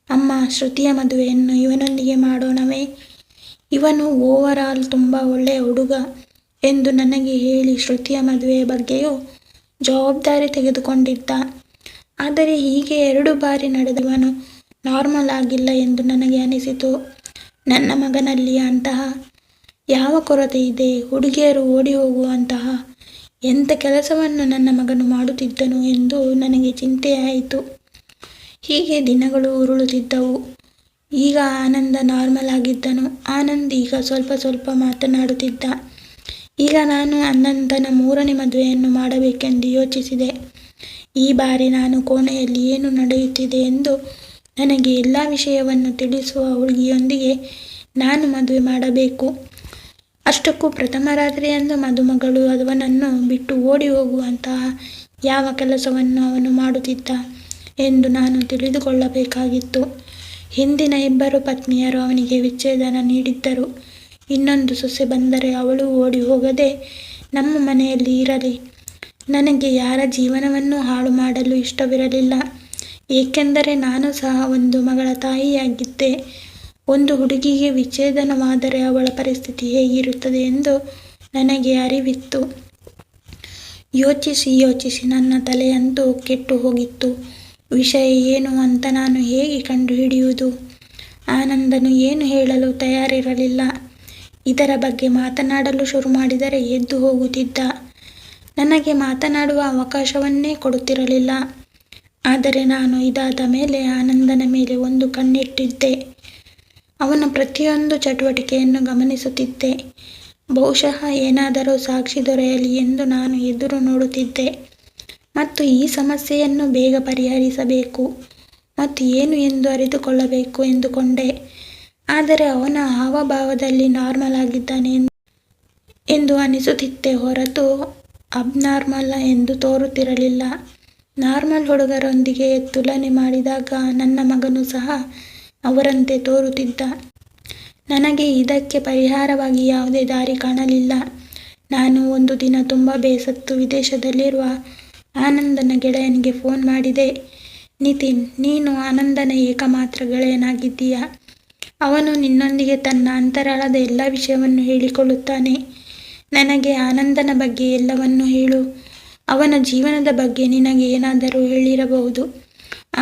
ಅಮ್ಮ, ಶ್ರುತಿಯ ಮದುವೆಯನ್ನು ಇವನೊಂದಿಗೆ ಮಾಡೋಣವೇ? ಇವನು ಓವರಾಲ್ ತುಂಬ ಒಳ್ಳೆಯ ಹುಡುಗ ಎಂದು ನನಗೆ ಹೇಳಿ ಶ್ರುತಿಯ ಮದುವೆಯ ಬಗ್ಗೆಯೂ ಜವಾಬ್ದಾರಿ ತೆಗೆದುಕೊಂಡಿದ್ದ. ಆದರೆ ಹೀಗೆ 2 ಬಾರಿ ನಡೆದವನು ನಾರ್ಮಲ್ ಆಗಿಲ್ಲ ಎಂದು ನನಗೆ ಅನಿಸಿತು. ನನ್ನ ಮಗನಲ್ಲಿ ಅಂತಹ ಯಾವ ಕೊರತೆ ಇದೆ? ಹುಡುಗಿಯರು ಓಡಿ ಹೋಗುವಂತಹ ಎಂಥ ಕೆಲಸವನ್ನು ನನ್ನ ಮಗನು ಮಾಡುತ್ತಿದ್ದನು ಎಂದು ನನಗೆ ಚಿಂತೆಯಾಯಿತು. ಹೀಗೆ ದಿನಗಳು ಉರುಳುತ್ತಿದ್ದವು. ಈಗ ಆನಂದ ನಾರ್ಮಲ್ ಆಗಿದ್ದನು. ಆನಂದ್ ಈಗ ಸ್ವಲ್ಪ ಸ್ವಲ್ಪ ಮಾತನಾಡುತ್ತಿದ್ದ. ಈಗ ನಾನು ಅನಂತನ 3ನೇ ಮದುವೆಯನ್ನು ಮಾಡಬೇಕೆಂದು ಯೋಚಿಸಿದೆ. ಈ ಬಾರಿ ನಾನು ಕೋಣೆಯಲ್ಲಿ ಏನು ನಡೆಯುತ್ತಿದೆ ಎಂದು ನನಗೆ ಎಲ್ಲ ವಿಷಯವನ್ನು ತಿಳಿಸುವ ಹುಡುಗಿಯೊಂದಿಗೆ ನಾನು ಮದುವೆ ಮಾಡಬೇಕು. ಅಷ್ಟಕ್ಕೂ ಪ್ರಥಮ ರಾತ್ರಿಯಂದು ಮದುಮಗಳು ಅವನನ್ನು ಬಿಟ್ಟು ಓಡಿ ಹೋಗುವಂತಹ ಯಾವ ಕೆಲಸವನ್ನು ಅವನು ಮಾಡುತ್ತಿದ್ದ ಎಂದು ನಾನು ತಿಳಿದುಕೊಳ್ಳಬೇಕಾಗಿತ್ತು. ಹಿಂದಿನ 2 ಪತ್ನಿಯರು ಅವನಿಗೆ ವಿಚ್ಛೇದನ ನೀಡಿದ್ದರು. ಇನ್ನೊಂದು ಸೊಸೆ ಬಂದರೆ ಅವಳು ಓಡಿ ಹೋಗದೆ ನಮ್ಮ ಮನೆಯಲ್ಲಿ ಇರಲಿ. ನನಗೆ ಯಾರ ಜೀವನವನ್ನು ಹಾಳು ಮಾಡಲು ಇಷ್ಟವಿರಲಿಲ್ಲ. ಏಕೆಂದರೆ ನಾನು ಸಹ ಒಂದು ಮಗಳ ತಾಯಿಯಾಗಿದ್ದೆ. ಒಂದು ಹುಡುಗಿಗೆ ವಿಚ್ಛೇದನವಾದರೆ ಅವಳ ಪರಿಸ್ಥಿತಿ ಹೇಗಿರುತ್ತದೆ ಎಂದು ನನಗೆ ಅರಿವಿತ್ತು. ಯೋಚಿಸಿ ಯೋಚಿಸಿ ನನ್ನ ತಲೆಯಂತೂ ಕೆಟ್ಟು ಹೋಗಿತ್ತು. ವಿಷಯ ಏನು ಅಂತ ನಾನು ಹೇಗೆ ಕಂಡುಹಿಡಿಯುವುದು? ಆನಂದನು ಏನು ಹೇಳಲು ತಯಾರಿರಲಿಲ್ಲ. ಇದರ ಬಗ್ಗೆ ಮಾತನಾಡಲು ಶುರು ಮಾಡಿದರೆ ಎದ್ದು ಹೋಗುತ್ತಿದ್ದ. ನನಗೆ ಮಾತನಾಡುವ ಅವಕಾಶವನ್ನೇ ಕೊಡುತ್ತಿರಲಿಲ್ಲ. ಆದರೆ ನಾನು ಇದಾದ ಮೇಲೆ ಆನಂದನ ಮೇಲೆ ಒಂದು ಕಣ್ಣಿಟ್ಟಿದ್ದೆ. ಅವನ ಪ್ರತಿಯೊಂದು ಚಟುವಟಿಕೆಯನ್ನು ಗಮನಿಸುತ್ತಿದ್ದೆ. ಬಹುಶಃ ಏನಾದರೂ ಸಾಕ್ಷಿ ದೊರೆಯಲಿ ಎಂದು ನಾನು ಎದುರು ನೋಡುತ್ತಿದ್ದೆ ಮತ್ತು ಈ ಸಮಸ್ಯೆಯನ್ನು ಬೇಗ ಪರಿಹರಿಸಬೇಕು ಮತ್ತು ಏನು ಎಂದು ಅರಿತುಕೊಳ್ಳಬೇಕು ಎಂದುಕೊಂಡೆ. ಆದರೆ ಅವನ ಹಾವಭಾವದಲ್ಲಿ ನಾರ್ಮಲ್ ಆಗಿದ್ದಾನೆ ಎಂದು ಅನಿಸುತ್ತಿತ್ತೆ ಹೊರತು ಅಬ್ನಾರ್ಮಲ್ ಎಂದು ತೋರುತ್ತಿರಲಿಲ್ಲ. ನಾರ್ಮಲ್ ಹುಡುಗರೊಂದಿಗೆ ತುಲನೆ ಮಾಡಿದಾಗ ನನ್ನ ಮಗನು ಸಹ ಅವರಂತೆ ತೋರುತ್ತಿದ್ದ. ನನಗೆ ಇದಕ್ಕೆ ಪರಿಹಾರವಾಗಿ ಯಾವುದೇ ದಾರಿ ಕಾಣಲಿಲ್ಲ. ನಾನು ಒಂದು ದಿನ ತುಂಬ ಬೇಸತ್ತು ವಿದೇಶದಲ್ಲಿರುವ ಆನಂದನ ಗೆಳೆಯನಿಗೆ ಫೋನ್ ಮಾಡಿದೆ. ನಿತಿನ್, ನೀನು ಆನಂದನ ಏಕಮಾತ್ರ ಗೆಳೆಯನಾಗಿದ್ದೀಯ. ಅವನು ನಿನ್ನೊಂದಿಗೆ ತನ್ನ ಅಂತರಾಳದ ಎಲ್ಲ ವಿಷಯವನ್ನು ಹೇಳಿಕೊಳ್ಳುತ್ತಾನೆ. ನನಗೆ ಆನಂದನ ಬಗ್ಗೆ ಎಲ್ಲವನ್ನೂ ಹೇಳು. ಅವನ ಜೀವನದ ಬಗ್ಗೆ ನಿನಗೆ ಏನಾದರೂ ಹೇಳಿರಬಹುದು.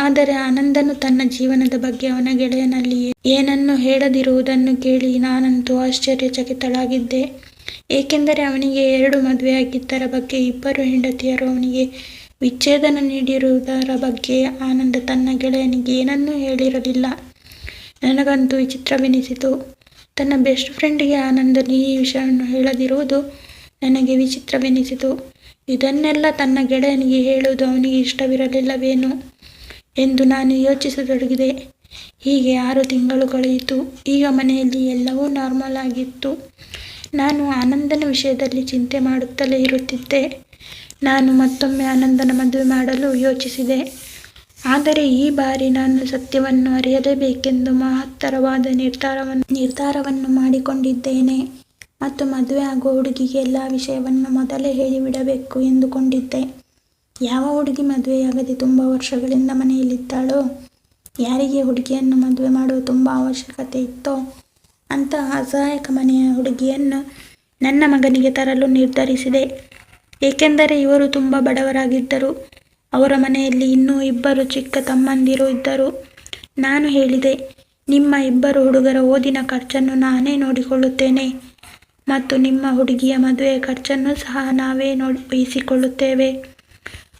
ಆದರೆ ಆನಂದನು ತನ್ನ ಜೀವನದ ಬಗ್ಗೆ ಅವನ ಗೆಳೆಯನಲ್ಲಿ ಏನನ್ನೂ ಹೇಳದಿರುವುದನ್ನು ಕೇಳಿ ನಾನಂತೂ ಆಶ್ಚರ್ಯಚಕಿತಳಾಗಿದ್ದೆ. ಏಕೆಂದರೆ ಅವನಿಗೆ 2 ಮದುವೆಯಾಗಿದ್ದರ ಬಗ್ಗೆ 2 ಹೆಂಡತಿಯರು ಅವನಿಗೆ ವಿಚ್ಛೇದನ ನೀಡಿರುವುದರ ಬಗ್ಗೆ ಆನಂದ ತನ್ನ ಗೆಳೆಯನಿಗೆ ಏನನ್ನೂ ಹೇಳಿರಲಿಲ್ಲ. ನನಗಂತೂ ವಿಚಿತ್ರವೆನಿಸಿತು. ತನ್ನ ಬೆಸ್ಟ್ ಫ್ರೆಂಡಿಗೆ ಆನಂದನು ಈ ವಿಷಯವನ್ನು ಹೇಳದಿರುವುದು ನನಗೆ ವಿಚಿತ್ರವೆನಿಸಿತು. ಇದನ್ನೆಲ್ಲ ತನ್ನ ಗೆಳೆಯನಿಗೆ ಹೇಳುವುದು ಅವನಿಗೆ ಇಷ್ಟವಿರಲಿಲ್ಲವೇನೋ ಎಂದು ನಾನು ಯೋಚಿಸತೊಡಗಿದೆ. ಹೀಗೆ 6 ತಿಂಗಳು ಕಳೆಯಿತು. ಈಗ ಮನೆಯಲ್ಲಿ ಎಲ್ಲವೂ ನಾರ್ಮಲ್ ಆಗಿತ್ತು. ನಾನು ಆನಂದನ ವಿಷಯದಲ್ಲಿ ಚಿಂತೆ ಮಾಡುತ್ತಲೇ ಇರುತ್ತಿದ್ದೆ. ನಾನು ಮತ್ತೊಮ್ಮೆ ಆನಂದನ ಮದುವೆ ಮಾಡಲು ಯೋಚಿಸಿದೆ. ಆದರೆ ಈ ಬಾರಿ ನಾನು ಸತ್ಯವನ್ನು ಅರಿಯಲೇಬೇಕೆಂದು ಮಹತ್ತರವಾದ ನಿರ್ಧಾರವನ್ನು ಮಾಡಿಕೊಂಡಿದ್ದೇನೆ ಮತ್ತು ಮದುವೆ ಆಗುವ ಹುಡುಗಿಗೆ ಎಲ್ಲ ವಿಷಯವನ್ನು ಮೊದಲೇ ಹೇಳಿಬಿಡಬೇಕು ಎಂದುಕೊಂಡಿದ್ದೆ. ಯಾವ ಹುಡುಗಿ ಮದುವೆಯಾಗದೆ ತುಂಬ ವರ್ಷಗಳಿಂದ ಮನೆಯಲ್ಲಿದ್ದಾಳೋ, ಯಾರಿಗೆ ಹುಡುಗಿಯನ್ನು ಮದುವೆ ಮಾಡುವ ತುಂಬ ಅವಶ್ಯಕತೆ ಇತ್ತೋ ಅಂತ ಅಸಹಾಯಕ ಮನೆಯ ಹುಡುಗಿಯನ್ನು ನನ್ನ ಮಗನಿಗೆ ತರಲು ನಿರ್ಧರಿಸಿದೆ. ಏಕೆಂದರೆ ಇವರು ತುಂಬ ಬಡವರಾಗಿದ್ದರು. ಅವರ ಮನೆಯಲ್ಲಿ ಇನ್ನೂ 2 ಚಿಕ್ಕ ತಮ್ಮಂದಿರು ಇದ್ದರು. ನಾನು ಹೇಳಿದೆ, ನಿಮ್ಮ 2 ಹುಡುಗರ ಓದಿನ ಖರ್ಚನ್ನು ನಾನೇ ನೋಡಿಕೊಳ್ಳುತ್ತೇನೆ ಮತ್ತು ನಿಮ್ಮ ಹುಡುಗಿಯ ಮದುವೆಯ ಖರ್ಚನ್ನು ಸಹ ನಾವೇ ವಹಿಸಿಕೊಳ್ಳುತ್ತೇವೆ.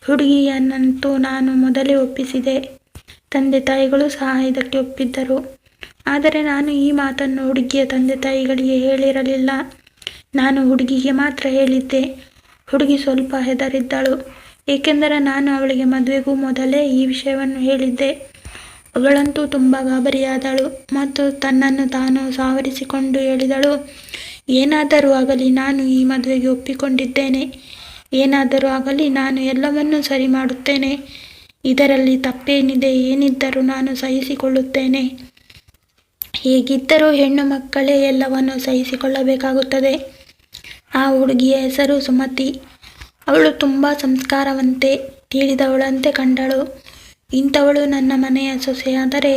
ಹುಡುಗಿಯನ್ನಂತೂ ನಾನು ಮೊದಲೇ ಒಪ್ಪಿಸಿದೆ. ತಂದೆ ತಾಯಿಗಳು ಸಹ ಇದಕ್ಕೆ ಒಪ್ಪಿದ್ದರು. ಆದರೆ ನಾನು ಈ ಮಾತನ್ನು ಹುಡುಗಿಯ ತಂದೆ ತಾಯಿಗಳಿಗೆ ಹೇಳಿರಲಿಲ್ಲ. ನಾನು ಹುಡುಗಿಗೆ ಮಾತ್ರ ಹೇಳಿದ್ದೆ. ಹುಡುಗಿ ಸ್ವಲ್ಪ ಹೆದರಿದ್ದಳು. ಏಕೆಂದರೆ ನಾನು ಅವಳಿಗೆ ಮದುವೆಗೂ ಮೊದಲೇ ಈ ವಿಷಯವನ್ನು ಹೇಳಿದ್ದೆ. ಅವಳಂತೂ ತುಂಬ ಗಾಬರಿಯಾದಳು ಮತ್ತು ತನ್ನನ್ನು ತಾನು ಸಾವರಿಸಿಕೊಂಡು ಹೇಳಿದಳು, ಏನಾದರೂ ಆಗಲಿ ನಾನು ಈ ಮದುವೆಗೆ ಒಪ್ಪಿಕೊಂಡಿದ್ದೇನೆ. ಏನಾದರೂ ಆಗಲಿ ನಾನು ಎಲ್ಲವನ್ನೂ ಸರಿ ಮಾಡುತ್ತೇನೆ. ಇದರಲ್ಲಿ ತಪ್ಪೇನಿದೆ? ಏನಿದ್ದರೂ ನಾನು ಸಹಿಸಿಕೊಳ್ಳುತ್ತೇನೆ. ಹೇಗಿದ್ದರೂ ಹೆಣ್ಣು ಮಕ್ಕಳೇ ಎಲ್ಲವನ್ನೂ ಸಹಿಸಿಕೊಳ್ಳಬೇಕಾಗುತ್ತದೆ. ಆ ಹುಡುಗಿಯ ಹೆಸರು ಸುಮತಿ. ಅವಳು ತುಂಬ ಸಂಸ್ಕಾರವಂತೆ, ತಿಳಿದವಳಂತೆ ಕಂಡಳು. ಇಂಥವಳು ನನ್ನ ಮನೆಯ ಸೊಸೆಯಾದರೆ,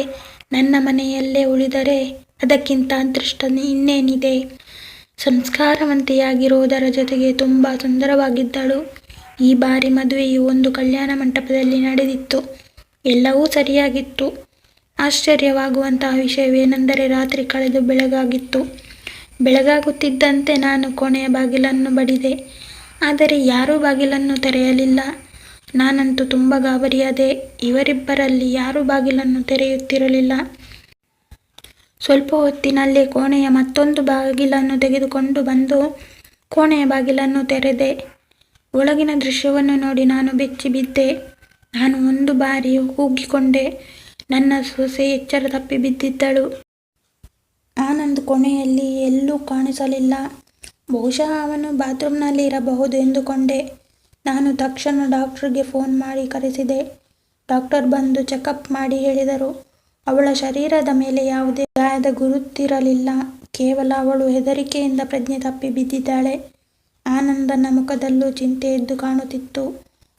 ನನ್ನ ಮನೆಯಲ್ಲೇ ಉಳಿದರೆ ಅದಕ್ಕಿಂತ ಅದೃಷ್ಟ ಇನ್ನೇನಿದೆ? ಸಂಸ್ಕಾರವಂತೆಯಾಗಿರುವುದರ ಜೊತೆಗೆ ತುಂಬ ಸುಂದರವಾಗಿದ್ದಳು. ಈ ಬಾರಿ ಮದುವೆಯು ಒಂದು ಕಲ್ಯಾಣ ಮಂಟಪದಲ್ಲಿ ನಡೆದಿತ್ತು. ಎಲ್ಲವೂ ಸರಿಯಾಗಿತ್ತು. ಆಶ್ಚರ್ಯವಾಗುವಂತಹ ವಿಷಯವೇನೆಂದರೆ ರಾತ್ರಿ ಕಳೆದು ಬೆಳಗಾಗಿತ್ತು. ಬೆಳಗಾಗುತ್ತಿದ್ದಂತೆ ನಾನು ಕೋಣೆಯ ಬಾಗಿಲನ್ನು ಬಡಿದೆ. ಆದರೆ ಯಾರೂ ಬಾಗಿಲನ್ನು ತೆರೆಯಲಿಲ್ಲ. ನಾನಂತೂ ತುಂಬ ಗಾಬರಿಯಾದೆ. ಇವರಿಬ್ಬರಲ್ಲಿ ಯಾರೂ ಬಾಗಿಲನ್ನು ತೆರೆಯುತ್ತಿರಲಿಲ್ಲ. ಸ್ವಲ್ಪ ಹೊತ್ತಿನಲ್ಲೇ ಕೋಣೆಯ ಮತ್ತೊಂದು ಬಾಗಿಲನ್ನು ತೆಗೆದುಕೊಂಡು ಬಂದು ಕೋಣೆಯ ಬಾಗಿಲನ್ನು ತೆರೆದೆ. ಒಳಗಿನ ದೃಶ್ಯವನ್ನು ನೋಡಿ ನಾನು ಬೆಚ್ಚಿ ಬಿದ್ದೆ. ನಾನು ಒಂದು ಬಾರಿ ಕೂಗಿಕೊಂಡೆ. ನನ್ನ ಸೊಸೆ ಎಚ್ಚರ ತಪ್ಪಿ ಬಿದ್ದಿದ್ದಳು. ಆನಂದ್ ಕೋಣೆಯಲ್ಲಿ ಎಲ್ಲೂ ಕಾಣಿಸಲಿಲ್ಲ. ಬಹುಶಃ ಅವನು ಬಾತ್ರೂಮ್ನಲ್ಲಿ ಇರಬಹುದು ಎಂದುಕೊಂಡೆ. ನಾನು ತಕ್ಷಣ ಡಾಕ್ಟರ್ಗೆ ಫೋನ್ ಮಾಡಿ ಕರೆಸಿದೆ. ಡಾಕ್ಟರ್ ಬಂದು ಚೆಕಪ್ ಮಾಡಿ ಹೇಳಿದರು. ಅವಳ ಶರೀರದ ಮೇಲೆ ಯಾವುದೇ ಗಾಯದ ಗುರುತಿರಲಿಲ್ಲ. ಕೇವಲ ಅವಳು ಹೆದರಿಕೆಯಿಂದ ಪ್ರಜ್ಞೆ ತಪ್ಪಿ ಬಿದ್ದಿದ್ದಾಳೆ. ಆನಂದನ ಮುಖದಲ್ಲೂ ಚಿಂತೆ ಎದ್ದು ಕಾಣುತ್ತಿತ್ತು.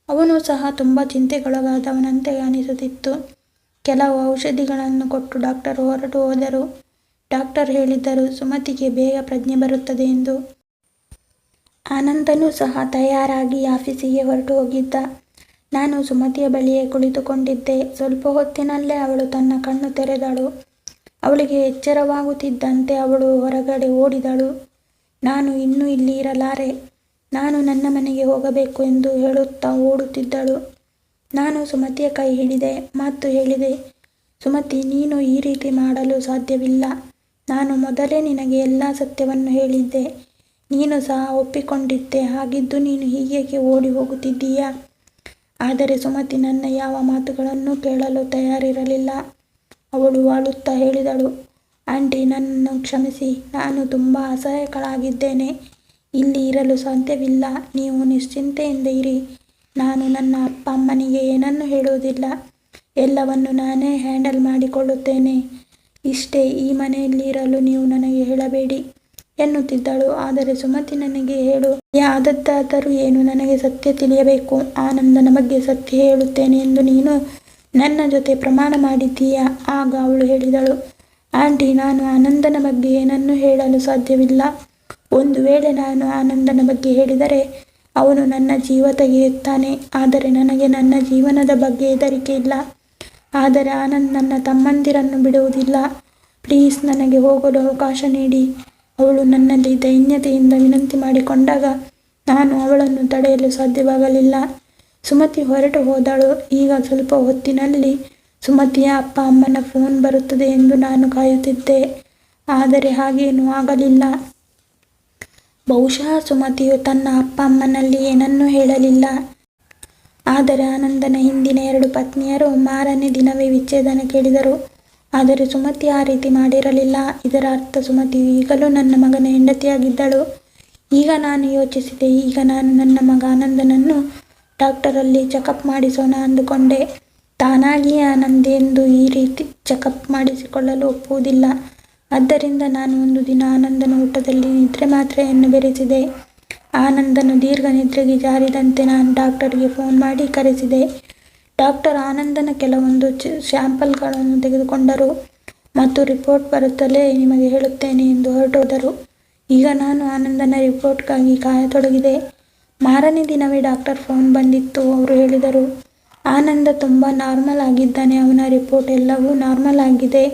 ಅವನು ಸಹ ತುಂಬ ಚಿಂತೆಗೊಳಗಾದವನಂತೆ ಅನಿಸುತ್ತಿತ್ತು. ಕೆಲವು ಔಷಧಿಗಳನ್ನು ಕೊಟ್ಟು ಡಾಕ್ಟರ್ ಹೊರಟು ಹೋದರು. ಡಾಕ್ಟರ್ ಹೇಳಿದ್ದರು ಸುಮತಿಗೆ ಬೇಗ ಪ್ರಜ್ಞೆ ಬರುತ್ತದೆ ಎಂದು. ಆನಂದನೂ ಸಹ ತಯಾರಾಗಿ ಆಫೀಸಿಗೆ ಹೊರಟು ಹೋಗಿದ್ದ. ನಾನು ಸುಮತಿಯ ಬಳಿಯೇ ಕುಳಿತುಕೊಂಡಿದ್ದೆ. ಸ್ವಲ್ಪ ಹೊತ್ತಿನಲ್ಲೇ ಅವಳು ತನ್ನ ಕಣ್ಣು ತೆರೆದಳು. ಅವಳಿಗೆ ಎಚ್ಚರವಾಗುತ್ತಿದ್ದಂತೆ ಅವಳು ಹೊರಗಡೆ ಓಡಿದಳು. ನಾನು ಇನ್ನೂ ಇಲ್ಲಿ ಇರಲಾರೆ, ನಾನು ನನ್ನ ಮನೆಗೆ ಹೋಗಬೇಕು ಎಂದು ಹೇಳುತ್ತಾ ಓಡುತ್ತಿದ್ದಳು. ನಾನು ಸುಮತಿಯ ಕೈ ಹಿಡಿದೆ ಮತ್ತು ಹೇಳಿದೆ, ಸುಮತಿ, ನೀನು ಈ ರೀತಿ ಮಾಡಲು ಸಾಧ್ಯವಿಲ್ಲ. ನಾನು ಮೊದಲೇ ನಿನಗೆ ಎಲ್ಲ ಸತ್ಯವನ್ನು ಹೇಳಿದ್ದೆ. ನೀನು ಸಹ ಒಪ್ಪಿಕೊಂಡಿದ್ದೆ. ಹಾಗಿದ್ದು ನೀನು ಹೀಗೇಕೆ ಓಡಿ ಹೋಗುತ್ತಿದ್ದೀಯಾ? ಆದರೆ ಸುಮತಿ ನನ್ನ ಯಾವ ಮಾತುಗಳನ್ನು ಕೇಳಲು ತಯಾರಿರಲಿಲ್ಲ. ಅವಳು ಅಳುತ್ತಾ ಹೇಳಿದಳು, ಆಂಟಿ, ನನ್ನನ್ನು ಕ್ಷಮಿಸಿ. ನಾನು ತುಂಬ ಅಸಹಾಯಕಳಾಗಿದ್ದೇನೆ. ಇಲ್ಲಿ ಇರಲು ಸಾಧ್ಯವಿಲ್ಲ. ನೀವು ನಿಶ್ಚಿಂತೆಯಿಂದ ಇರಿ. ನಾನು ನನ್ನ ಅಪ್ಪ ಅಮ್ಮನಿಗೆ ಏನನ್ನೂ ಹೇಳುವುದಿಲ್ಲ. ಎಲ್ಲವನ್ನು ನಾನೇ ಹ್ಯಾಂಡಲ್ ಮಾಡಿಕೊಳ್ಳುತ್ತೇನೆ. ಇಷ್ಟೇ, ಈ ಮನೆಯಲ್ಲಿ ಇರಲು ನೀವು ನನಗೆ ಹೇಳಬೇಡಿ ಎನ್ನುತ್ತಿದ್ದಳು. ಆದರೆ ಸುಮತಿ, ನನಗೆ ಹೇಳು, ಯಾವುದಾದರೂ ಏನು, ನನಗೆ ಸತ್ಯ ತಿಳಿಯಬೇಕು. ಆನಂದನ ಬಗ್ಗೆ ಸತ್ಯ ಹೇಳುತ್ತೇನೆ ಎಂದು ನೀನು ನನ್ನ ಜೊತೆ ಪ್ರಮಾಣ ಮಾಡಿದ್ದೀಯಾ? ಆಗ ಅವಳು ಹೇಳಿದಳು, ಆಂಟಿ, ನಾನು ಆನಂದನ ಬಗ್ಗೆ ಏನನ್ನೂ ಹೇಳಲು ಸಾಧ್ಯವಿಲ್ಲ. ಒಂದು ವೇಳೆ ನಾನು ಆನಂದನ ಬಗ್ಗೆ ಹೇಳಿದರೆ ಅವನು ನನ್ನ ಜೀವ ತೆಗೆಯುತ್ತಾನೆ. ಆದರೆ ನನಗೆ ನನ್ನ ಜೀವನದ ಬಗ್ಗೆ ಹೆದರಿಕೆ ಇಲ್ಲ. ಆದರೆ ಆನಂದ್ ನನ್ನ ತಮ್ಮಂದಿರನ್ನು ಬಿಡುವುದಿಲ್ಲ. ಪ್ಲೀಸ್, ನನಗೆ ಹೋಗಲು ಅವಕಾಶ ನೀಡಿ. ಅವಳು ನನ್ನಲ್ಲಿ ದೈನ್ಯತೆಯಿಂದ ವಿನಂತಿ ಮಾಡಿಕೊಂಡಾಗ ನಾನು ಅವಳನ್ನು ತಡೆಯಲು ಸಾಧ್ಯವಾಗಲಿಲ್ಲ. ಸುಮತಿ ಹೊರಟು ಹೋದಳು. ಈಗ ಸ್ವಲ್ಪ ಹೊತ್ತಿನಲ್ಲಿ ಸುಮತಿಯ ಅಪ್ಪ ಅಮ್ಮನ ಫೋನ್ ಬರುತ್ತದೆ ಎಂದು ನಾನು ಕಾಯುತ್ತಿದ್ದೆ. ಆದರೆ ಹಾಗೇನೂ ಆಗಲಿಲ್ಲ. ಬಹುಶಃ ಸುಮತಿಯು ತನ್ನ ಅಪ್ಪ ಅಮ್ಮನಲ್ಲಿ ಏನನ್ನೂ ಹೇಳಲಿಲ್ಲ. ಆದರೆ ಆನಂದನ ಹಿಂದಿನ 2 ಪತ್ನಿಯರು ಮಾರನೇ ದಿನವೇ ವಿಚ್ಛೇದನ ಕೇಳಿದರು. ಆದರೆ ಸುಮತಿ ಆ ರೀತಿ ಮಾಡಿರಲಿಲ್ಲ. ಇದರ ಅರ್ಥ ಸುಮತಿಯು ಈಗಲೂ ನನ್ನ ಮಗನ ಹೆಂಡತಿಯಾಗಿದ್ದಳು. ಈಗ ನಾನು ಯೋಚಿಸಿದೆ, ಈಗ ನಾನು ನನ್ನ ಮಗ ಆನಂದನನ್ನು ಡಾಕ್ಟರಲ್ಲಿ ಚೆಕಪ್ ಮಾಡಿಸೋಣ ಅಂದುಕೊಂಡೆ. ತಾನಾಗಿಯೇ ಆನಂದ್ ಎಂದು ಈ ರೀತಿ ಚೆಕಪ್ ಮಾಡಿಸಿಕೊಳ್ಳಲು ಒಪ್ಪುವುದಿಲ್ಲ. ಆದ್ದರಿಂದ ನಾನು ಒಂದು ದಿನ ಆನಂದನ ಊಟದಲ್ಲಿ ನಿದ್ರೆ ಮಾತ್ರೆಯನ್ನು ಬೆರೆಸಿದೆ. ಆನಂದನು ದೀರ್ಘ ನಿದ್ರೆಗೆ ಜಾರಿದಂತೆ ನಾನು ಡಾಕ್ಟರ್ಗೆ ಫೋನ್ ಮಾಡಿ ಕರೆಸಿದೆ. ಡಾಕ್ಟರ್ ಆನಂದನ ಕೆಲವೊಂದು ಸ್ಯಾಂಪಲ್ಗಳನ್ನು ತೆಗೆದುಕೊಂಡರು ಮತ್ತು ರಿಪೋರ್ಟ್ ಬರುತ್ತಲೇ ನಿಮಗೆ ಹೇಳುತ್ತೇನೆ ಎಂದು ಹೊರಟೋದರು. ಈಗ ನಾನು ಆನಂದನ ರಿಪೋರ್ಟ್ಗಾಗಿ ಕಾಯತೊಡಗಿದೆ. ಮಾರನೇ ದಿನವೇ ಡಾಕ್ಟರ್ ಫೋನ್ ಬಂದಿತ್ತು. ಅವರು ಹೇಳಿದರು, ಆನಂದ ತುಂಬ ನಾರ್ಮಲ್ ಆಗಿದ್ದಾನೆ. ಅವನ ರಿಪೋರ್ಟ್ ಎಲ್ಲವೂ ನಾರ್ಮಲ್ ಆಗಿದೆ.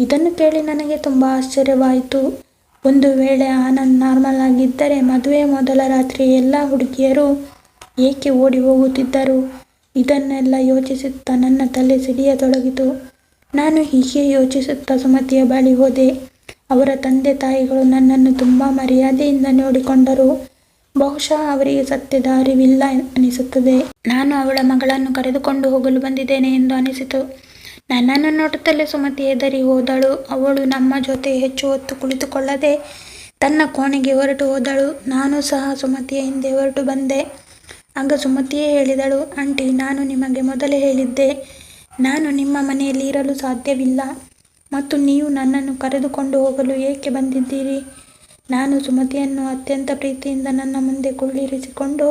ಇದನ್ನು ಕೇಳಿ ನನಗೆ ತುಂಬ ಆಶ್ಚರ್ಯವಾಯಿತು. ಒಂದು ವೇಳೆ ಆನಂದ್ ನಾರ್ಮಲ್ ಆಗಿದ್ದರೆ ಮದುವೆಯ ಮೊದಲ ರಾತ್ರಿ ಎಲ್ಲ ಹುಡುಗಿಯರು ಏಕೆ ಓಡಿ ಹೋಗುತ್ತಿದ್ದರು? ಇದನ್ನೆಲ್ಲ ಯೋಚಿಸುತ್ತಾ ನನ್ನ ತಲೆ ಸಿಡಿಯತೊಡಗಿತು. ನಾನು ಹೀಗೆ ಯೋಚಿಸುತ್ತಾ ಸುಮತಿಯ ಬಳಿ ಹೋದೆ. ಅವರ ತಂದೆ ತಾಯಿಗಳು ನನ್ನನ್ನು ತುಂಬ ಮರ್ಯಾದೆಯಿಂದ ನೋಡಿಕೊಂಡರು. ಬಹುಶಃ ಅವರಿಗೆ ಸತ್ಯದ ಅರಿವಿಲ್ಲ ಅನಿಸುತ್ತದೆ. ನಾನು ಅವಳ ಮಗಳನ್ನು ಕರೆದುಕೊಂಡು ಹೋಗಲು ಬಂದಿದ್ದೇನೆ ಎಂದು ಅನಿಸಿತು. ನನ್ನನ್ನು ನೋಡುತ್ತಲೇ ಸುಮತಿ ಹೆದರಿ ಹೋದಳು. ಅವಳು ನಮ್ಮ ಜೊತೆ ಹೆಚ್ಚು ಹೊತ್ತು ಕುಳಿತುಕೊಳ್ಳದೆ ತನ್ನ ಕೋಣೆಗೆ ಹೊರಟು ಹೋದಳು. ನಾನು ಸಹ ಸುಮತಿಯ ಹಿಂದೆ ಹೊರಟು ಬಂದೆ. ಆಗ ಸುಮತಿಯೇ ಹೇಳಿದಳು, ಆಂಟಿ, ನಾನು ನಿಮಗೆ ಮೊದಲೇ ಹೇಳಿದ್ದೆ, ನಾನು ನಿಮ್ಮ ಮನೆಯಲ್ಲಿ ಇರಲು ಸಾಧ್ಯವಿಲ್ಲ ಮತ್ತು ನೀವು ನನ್ನನ್ನು ಕರೆದುಕೊಂಡು ಹೋಗಲು ಏಕೆ ಬಂದಿದ್ದೀರಿ? ನಾನು ಸುಮತಿಯನ್ನು ಅತ್ಯಂತ ಪ್ರೀತಿಯಿಂದ ನನ್ನ ಮುಂದೆ ಕುಳ್ಳಿರಿಸಿಕೊಂಡು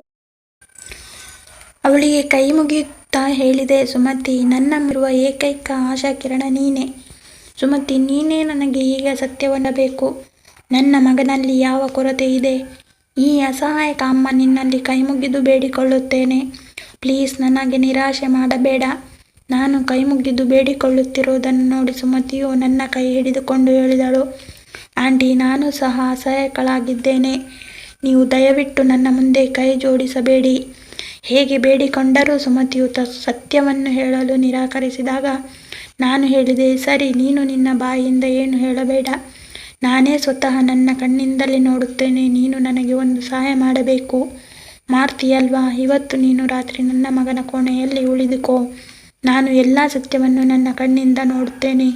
ಅವಳಿಗೆ ಕೈ ಮುಗಿಯುತ್ತಾ ಹೇಳಿದೆ, ಸುಮತಿ, ನನ್ನಲ್ಲಿರುವ ಏಕೈಕ ಆಶಾಕಿರಣ ನೀನೇ. ಸುಮತಿ, ನೀನೇ ನನಗೆ ಈಗ ಸತ್ಯವನ್ನು ಬೇಕು. ನನ್ನ ಮಗನಲ್ಲಿ ಯಾವ ಕೊರತೆ ಇದೆ? ಈ ಅಸಹಾಯಕ ಅಮ್ಮ ನಿನ್ನಲ್ಲಿ ಕೈ ಮುಗಿದು ಬೇಡಿಕೊಳ್ಳುತ್ತೇನೆ. ಪ್ಲೀಸ್, ನನಗೆ ನಿರಾಶೆ ಮಾಡಬೇಡ. ನಾನು ಕೈ ಮುಗಿದು ಬೇಡಿಕೊಳ್ಳುತ್ತಿರುವುದನ್ನು ನೋಡಿ ಸುಮತಿಯು ನನ್ನ ಕೈ ಹಿಡಿದುಕೊಂಡು ಹೇಳಿದಳು, ಆಂಟಿ, ನಾನು ಸಹ ಅಸಹಾಯಕಳಾಗಿದ್ದೇನೆ. ನೀವು ದಯವಿಟ್ಟು ನನ್ನ ಮುಂದೆ ಕೈ ಜೋಡಿಸಬೇಡಿ. ಹೇಗೆ ಬೇಡಿಕೊಂಡರೂ ಸುಮತಿಯು ಸತ್ಯವನ್ನು ಹೇಳಲು ನಿರಾಕರಿಸಿದಾಗ ನಾನು ಹೇಳಿದೆ, ಸರಿ, ನೀನು ನಿನ್ನ ಬಾಯಿಯಿಂದ ಏನು ಹೇಳಬೇಡ. ನಾನೇ ಸ್ವತಃ ನನ್ನ ಕಣ್ಣಿಂದಲೇ ನೋಡುತ್ತೇನೆ. ನೀನು ನನಗೆ ಒಂದು ಸಹಾಯ ಮಾಡಬೇಕು. ಮಾಡ್ತೀಯಲ್ವಾ? ಇವತ್ತು ನೀನು ರಾತ್ರಿ ನನ್ನ ಮಗನ ಕೋಣೆಯಲ್ಲಿ ಉಳಿದುಕೋ. ನಾನು ಎಲ್ಲ ಸತ್ಯವನ್ನು ನನ್ನ ಕಣ್ಣಿಂದ ನೋಡುತ್ತೇನೆ.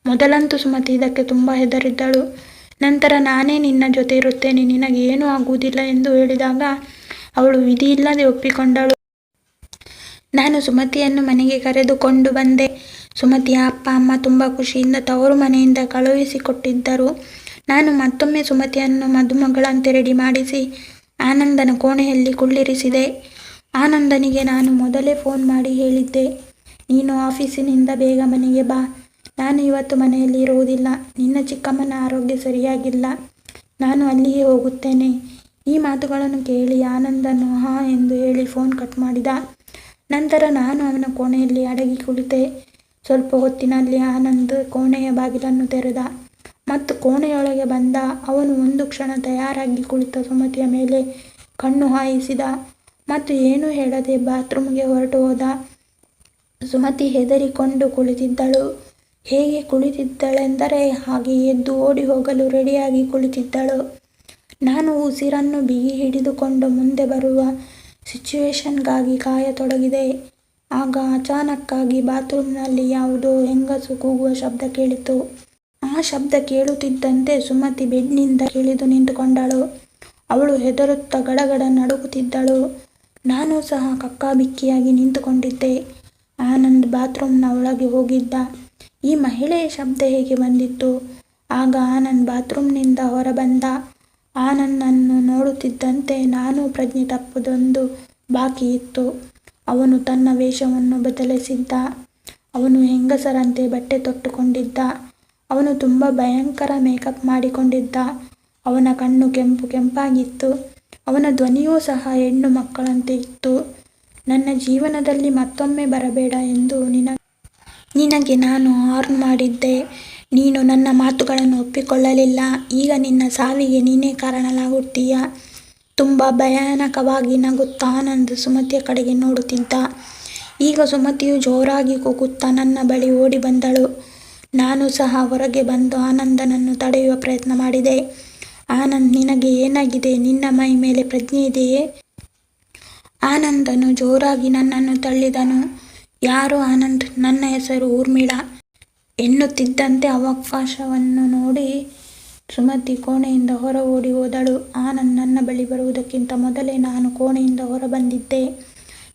ಮೊದಲಂತೂ ಸುಮತಿ ಇದಕ್ಕೆ ತುಂಬ ಹೆದರಿದ್ದಳು. ನಂತರ ನಾನೇ ನಿನ್ನ ಜೊತೆ ಇರುತ್ತೇನೆ, ನಿನಗೆ ಏನೂ ಆಗುವುದಿಲ್ಲ ಎಂದು ಹೇಳಿದಾಗ ಅವಳು ವಿಧಿಯಿಲ್ಲದೆ ಒಪ್ಪಿಕೊಂಡಳು. ನಾನು ಸುಮತಿಯನ್ನು ಮನೆಗೆ ಕರೆದುಕೊಂಡು ಬಂದೆ. ಸುಮತಿಯ ಅಪ್ಪ ಅಮ್ಮ ತುಂಬ ಖುಷಿಯಿಂದ ತವರು ಮನೆಯಿಂದ ಕಳುಹಿಸಿಕೊಟ್ಟಿದ್ದರು. ನಾನು ಮತ್ತೊಮ್ಮೆ ಸುಮತಿಯನ್ನು ಮದುಮಗಳಂತೆ ರೆಡಿ ಮಾಡಿಸಿ ಆನಂದನ ಕೋಣೆಯಲ್ಲಿ ಕುಳ್ಳಿರಿಸಿದೆ. ಆನಂದನಿಗೆ ನಾನು ಮೊದಲೇ ಫೋನ್ ಮಾಡಿ ಹೇಳಿದ್ದೆ, ನೀನು ಆಫೀಸಿನಿಂದ ಬೇಗ ಮನೆಗೆ ಬಾ. ನಾನು ಇವತ್ತು ಮನೆಯಲ್ಲಿ ಇರುವುದಿಲ್ಲ. ನಿನ್ನ ಚಿಕ್ಕಮ್ಮನ ಆರೋಗ್ಯ ಸರಿಯಾಗಿಲ್ಲ. ನಾನು ಅಲ್ಲಿಗೆ ಹೋಗುತ್ತೇನೆ. ಈ ಮಾತುಗಳನ್ನು ಕೇಳಿ ಆನಂದನು ಹಾ ಎಂದು ಹೇಳಿ ಫೋನ್ ಕಟ್ ಮಾಡಿದ. ನಂತರ ನಾನು ಅವನ ಕೋಣೆಯಲ್ಲಿ ಅಡಗಿ ಕುಳಿತೆ. ಸ್ವಲ್ಪ ಹೊತ್ತಿನಲ್ಲಿ ಆನಂದ್ ಕೋಣೆಯ ಬಾಗಿಲನ್ನು ತೆರೆದ ಮತ್ತು ಕೋಣೆಯೊಳಗೆ ಬಂದ. ಅವನು ಒಂದು ಕ್ಷಣ ತಯಾರಾಗಿ ಕುಳಿತ ಸುಮತಿಯ ಮೇಲೆ ಕಣ್ಣು ಹಾಯಿಸಿದ ಮತ್ತು ಏನೂ ಹೇಳದೆ ಬಾತ್ರೂಮ್ಗೆ ಹೊರಟು ಹೋದ. ಸುಮತಿ ಹೆದರಿಕೊಂಡು ಕುಳಿತಿದ್ದಳು. ಹೇಗೆ ಕುಳಿತಿದ್ದಳೆಂದರೆ ಹಾಗೆ ಎದ್ದು ಓಡಿ ಹೋಗಲು ರೆಡಿಯಾಗಿ ಕುಳಿತಿದ್ದಳು. ನಾನು ಉಸಿರನ್ನು ಬಿಗಿ ಹಿಡಿದುಕೊಂಡು ಮುಂದೆ ಬರುವ ಸಿಚುವೇಶನ್ಗಾಗಿ ಕಾಯತೊಡಗಿದೆ. ಆಗ ಅಚಾನಕ್ಕಾಗಿ ಬಾತ್ರೂಮ್ನಲ್ಲಿ ಯಾವುದೋ ಹೆಂಗಸು ಕೂಗುವ ಶಬ್ದ ಕೇಳಿತು. ಆ ಶಬ್ದ ಕೇಳುತ್ತಿದ್ದಂತೆ ಸುಮತಿ ಬೆಡ್ನಿಂದ ಇಳಿದು ನಿಂತುಕೊಂಡಳು. ಅವಳು ಹೆದರುತ್ತಾ ಗಡಗಡ ನಡುಗುತ್ತಿದ್ದಳು. ನಾನು ಸಹ ಕಕ್ಕಾಬಿಕ್ಕಿಯಾಗಿ ನಿಂತುಕೊಂಡಿದ್ದೆ. ಆನಂದ್ ಬಾತ್ರೂಮ್ನ ಒಳಗೆ ಹೋಗಿದ್ದ. ಈ ಮಹಿಳೆಯ ಶಬ್ದ ಹೇಗೆ ಬಂದಿತ್ತು? ಆಗ ಆನಂದ್ ಬಾತ್ರೂಮ್ನಿಂದ ಹೊರಬಂದ. ಆನಂದನ್ನು ನೋಡುತ್ತಿದ್ದಂತೆ ನಾನು ಪ್ರಜ್ಞೆ ತಪ್ಪುವುದೊಂದು ಬಾಕಿ ಇತ್ತು. ಅವನು ತನ್ನ ವೇಷವನ್ನು ಬದಲಿಸಿದ್ದ. ಅವನು ಹೆಂಗಸರಂತೆ ಬಟ್ಟೆ ತೊಟ್ಟುಕೊಂಡಿದ್ದ. ಅವನು ತುಂಬ ಭಯಂಕರ ಮೇಕಪ್ ಮಾಡಿಕೊಂಡಿದ್ದ. ಅವನ ಕಣ್ಣು ಕೆಂಪು ಕೆಂಪಾಗಿತ್ತು. ಅವನ ಧ್ವನಿಯೂ ಸಹ ಹೆಣ್ಣು ಮಕ್ಕಳಂತೆ ಇತ್ತು. ನನ್ನ ಜೀವನದಲ್ಲಿ ಮತ್ತೊಮ್ಮೆ ಬರಬೇಡ ಎಂದು ನಿನಗೆ ನಾನು ವಾರ್ನ್ ಮಾಡಿದ್ದೆ. ನೀನು ನನ್ನ ಮಾತುಗಳನ್ನು ಒಪ್ಪಿಕೊಳ್ಳಲಿಲ್ಲ. ಈಗ ನಿನ್ನ ಸಾವಿಗೆ ನೀನೇ ಕಾರಣಲಾಗುತ್ತೀಯ. ತುಂಬ ಭಯಾನಕವಾಗಿ ನಗುತ್ತಾ ಆನಂದ್ ಸುಮತಿಯ ಕಡೆಗೆ ನೋಡುತ್ತಿದ್ದ. ಈಗ ಸುಮತಿಯು ಜೋರಾಗಿ ಕೂಗುತ್ತಾ ನನ್ನ ಬಳಿ ಓಡಿ ಬಂದಳು. ನಾನು ಸಹ ಹೊರಗೆ ಬಂದು ಆನಂದನನ್ನು ತಡೆಯುವ ಪ್ರಯತ್ನ ಮಾಡಿದೆ. ಆನಂದ್, ನಿನಗೆ ಏನಾಗಿದೆ? ನಿನ್ನ ಮೈ ಮೇಲೆ ಪ್ರಜ್ಞೆ ಇದೆಯೇ? ಆನಂದನು ಜೋರಾಗಿ ನನ್ನನ್ನು ತಳ್ಳಿದನು. ಯಾರು ಆನಂದ್? ನನ್ನ ಹೆಸರು ಊರ್ಮಿಳಾ ಎನ್ನುತ್ತಿದ್ದಂತೆ ಅವಕಾಶವನ್ನು ನೋಡಿ ಸುಮತಿ ಕೋಣೆಯಿಂದ ಹೊರ ಓಡಿ ಹೋದಳು. ಆನಂದ್ ನನ್ನ ಬಳಿ ಬರುವುದಕ್ಕಿಂತ ಮೊದಲೇ ನಾನು ಕೋಣೆಯಿಂದ ಹೊರಬಂದಿದ್ದೆ.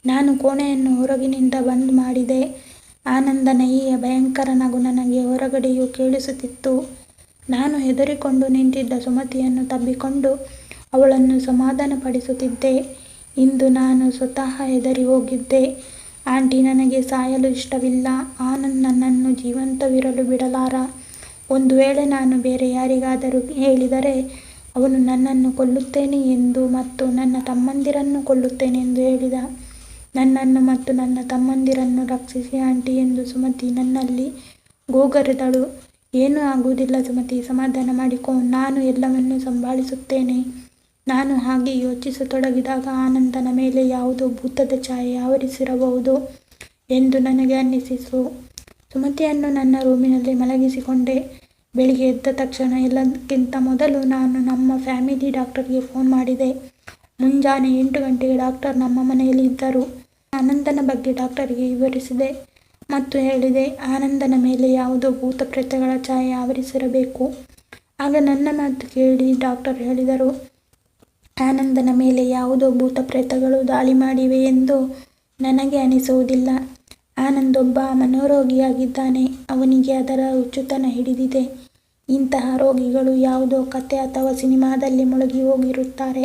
ನಾನು ಕೋಣೆಯನ್ನು ಹೊರಗಿನಿಂದ ಬಂದ್ ಮಾಡಿದೆ. ಆನಂದನ ಈ ಭಯಂಕರ ನಗು ನನಗೆ ಹೊರಗಡೆಯೂ ಕೇಳಿಸುತ್ತಿತ್ತು. ನಾನು ಹೆದರಿಕೊಂಡು ನಿಂತಿದ್ದ ಸುಮತಿಯನ್ನು ತಬ್ಬಿಕೊಂಡು ಅವಳನ್ನು ಸಮಾಧಾನಪಡಿಸುತ್ತಿದ್ದೆ. ಇಂದು ನಾನು ಸ್ವತಃ ಹೆದರಿ ಹೋಗಿದ್ದೆ. ಆಂಟಿ, ನನಗೆ ಸಾಯಲು ಇಷ್ಟವಿಲ್ಲ. ಆನಂದ್ ನನ್ನನ್ನು ಜೀವಂತವಿರಲು ಬಿಡಲಾರ. ಒಂದು ವೇಳೆ ನಾನು ಬೇರೆ ಯಾರಿಗಾದರೂ ಹೇಳಿದರೆ ಅವನು ನನ್ನನ್ನು ಕೊಲ್ಲುತ್ತೇನೆ ಎಂದು ಮತ್ತು ನನ್ನ ತಮ್ಮಂದಿರನ್ನು ಕೊಲ್ಲುತ್ತೇನೆ ಎಂದು ಹೇಳಿದ. ನನ್ನನ್ನು ಮತ್ತು ನನ್ನ ತಮ್ಮಂದಿರನ್ನು ರಕ್ಷಿಸಿ ಆಂಟಿ ಎಂದು ಸುಮತಿ ನನ್ನಲ್ಲಿ ಗೋಗರೆದಳು. ಏನೂ ಆಗುವುದಿಲ್ಲ ಸುಮತಿ, ಸಮಾಧಾನ ಮಾಡಿಕೊ. ನಾನು ಎಲ್ಲವನ್ನೂ ಸಂಭಾಳಿಸುತ್ತೇನೆ. ನಾನು ಹಾಗೆ ಯೋಚಿಸತೊಡಗಿದಾಗ ಆನಂದನ ಮೇಲೆ ಯಾವುದೋ ಭೂತದ ಛಾಯೆ ಆವರಿಸಿರಬಹುದು ಎಂದು ನನಗೆ ಅನ್ನಿಸಿತು. ಸುಮತಿಯನ್ನು ನನ್ನ ರೂಮಿನಲ್ಲಿ ಮಲಗಿಸಿಕೊಂಡೆ. ಬೆಳಿಗ್ಗೆ ಎದ್ದ ತಕ್ಷಣ ಎಲ್ಲಕ್ಕಿಂತ ಮೊದಲು ನಾನು ನಮ್ಮ ಫ್ಯಾಮಿಲಿ ಡಾಕ್ಟರ್ಗೆ ಫೋನ್ ಮಾಡಿದೆ. ಮುಂಜಾನೆ 8 ಗಂಟೆಗೆ ಡಾಕ್ಟರ್ ನಮ್ಮ ಮನೆಯಲ್ಲಿ ಇದ್ದರು. ಆನಂದನ ಬಗ್ಗೆ ಡಾಕ್ಟರ್ಗೆ ವಿವರಿಸಿದೆ ಮತ್ತು ಹೇಳಿದೆ, ಆನಂದನ ಮೇಲೆ ಯಾವುದೋ ಭೂತ ಪ್ರೇತಗಳ ಛಾಯೆ ಆವರಿಸಿರಬೇಕು. ಆಗ ನನ್ನ ಮಾತು ಕೇಳಿ ಡಾಕ್ಟರ್ ಹೇಳಿದರು, ಆನಂದನ ಮೇಲೆ ಯಾವುದೋ ಭೂತ ಪ್ರೇತಗಳು ದಾಳಿ ಮಾಡಿವೆ ಎಂದು ನನಗೆ ಅನಿಸುವುದಿಲ್ಲ. ಆನಂದ್ ಒಬ್ಬ ಮನೋರೋಗಿಯಾಗಿದ್ದಾನೆ. ಅವನಿಗೆ ಅದರ ಹುಚ್ಚುತನ ಹಿಡಿದಿದೆ. ಇಂತಹ ರೋಗಿಗಳು ಯಾವುದೋ ಕತೆ ಅಥವಾ ಸಿನಿಮಾದಲ್ಲಿ ಮುಳುಗಿ ಹೋಗಿರುತ್ತಾರೆ.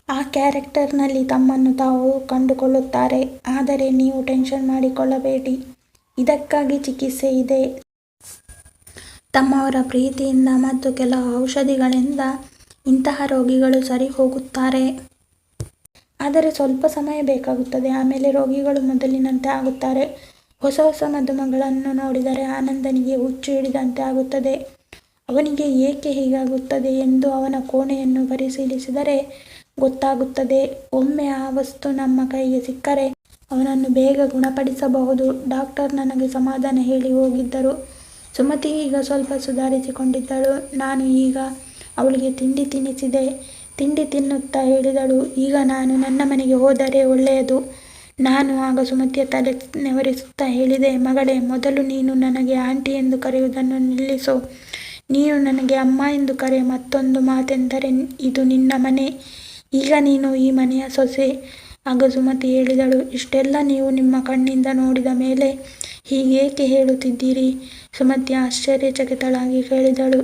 ಆ ಕ್ಯಾರೆಕ್ಟರ್ನಲ್ಲಿ ತಮ್ಮನ್ನು ತಾವು ಕಂಡುಕೊಳ್ಳುತ್ತಾರೆ. ಆದರೆ ನೀವು ಟೆನ್ಷನ್ ಮಾಡಿಕೊಳ್ಳಬೇಡಿ, ಇದಕ್ಕಾಗಿ ಚಿಕಿತ್ಸೆ ಇದೆ. ತಮ್ಮವರ ಪ್ರೀತಿಯಿಂದ ಮತ್ತು ಕೆಲವು ಔಷಧಿಗಳಿಂದ ಇಂತಹ ರೋಗಿಗಳು ಸರಿ ಹೋಗುತ್ತಾರೆ. ಆದರೆ ಸ್ವಲ್ಪ ಸಮಯ ಬೇಕಾಗುತ್ತದೆ. ಆಮೇಲೆ ರೋಗಿಗಳು ಮೊದಲಿನಂತೆ ಆಗುತ್ತಾರೆ. ಹೊಸ ಹೊಸ ಮದುಮಗಳನ್ನು ನೋಡಿದರೆ ಆನಂದನಿಗೆ ಹುಚ್ಚು ಹಿಡಿದಂತೆ ಆಗುತ್ತದೆ. ಅವನಿಗೆ ಏಕೆ ಹೀಗಾಗುತ್ತದೆ ಎಂದು ಅವನ ಕೋಣೆಯನ್ನು ಪರಿಶೀಲಿಸಿದರೆ ಗೊತ್ತಾಗುತ್ತದೆ. ಒಮ್ಮೆ ಆ ವಸ್ತು ನಮ್ಮ ಕೈಗೆ ಸಿಕ್ಕರೆ ಅವನನ್ನು ಬೇಗ ಗುಣಪಡಿಸಬಹುದು. ಡಾಕ್ಟರ್ ನನಗೆ ಸಮಾಧಾನ ಹೇಳಿ ಹೋಗಿದ್ದರು. ಸುಮತಿ ಈಗ ಸ್ವಲ್ಪ ಸುಧಾರಿಸಿಕೊಂಡಿದ್ದಳು. ನಾನು ಈಗ ಅವಳಿಗೆ ತಿಂಡಿ ತಿನ್ನಿಸಿದೆ. ತಿಂಡಿ ತಿನ್ನುತ್ತಾ ಹೇಳಿದಳು, ಈಗ ನಾನು ನನ್ನ ಮನೆಗೆ ಹೋದರೆ ಒಳ್ಳೆಯದು. ನಾನು ಆಗ ಸುಮತಿಯ ತಲೆ ನೆವರಿಸುತ್ತಾ ಹೇಳಿದೆ, ಮಗಳೇ, ಮೊದಲು ನೀನು ನನಗೆ ಆಂಟಿ ಎಂದು ಕರೆಯುವುದನ್ನು ನಿಲ್ಲಿಸು. ನೀನು ನನಗೆ ಅಮ್ಮ ಎಂದು ಕರೆ. ಮತ್ತೊಂದು ಮಾತೆಂದರೆ ಇದು ನಿನ್ನ ಮನೆ. ಈಗ ನೀನು ಈ ಮನೆಯ ಸೊಸೆ. ಆಗ ಸುಮತಿ ಹೇಳಿದಳು, ಇಷ್ಟೆಲ್ಲ ನೀವು ನಿಮ್ಮ ಕಣ್ಣಿಂದ ನೋಡಿದ ಮೇಲೆ ಹೀಗೇಕೆ ಹೇಳುತ್ತಿದ್ದೀರಿ? ಸುಮತಿ ಆಶ್ಚರ್ಯಚಕಿತಳಾಗಿ ಕೇಳಿದಳು.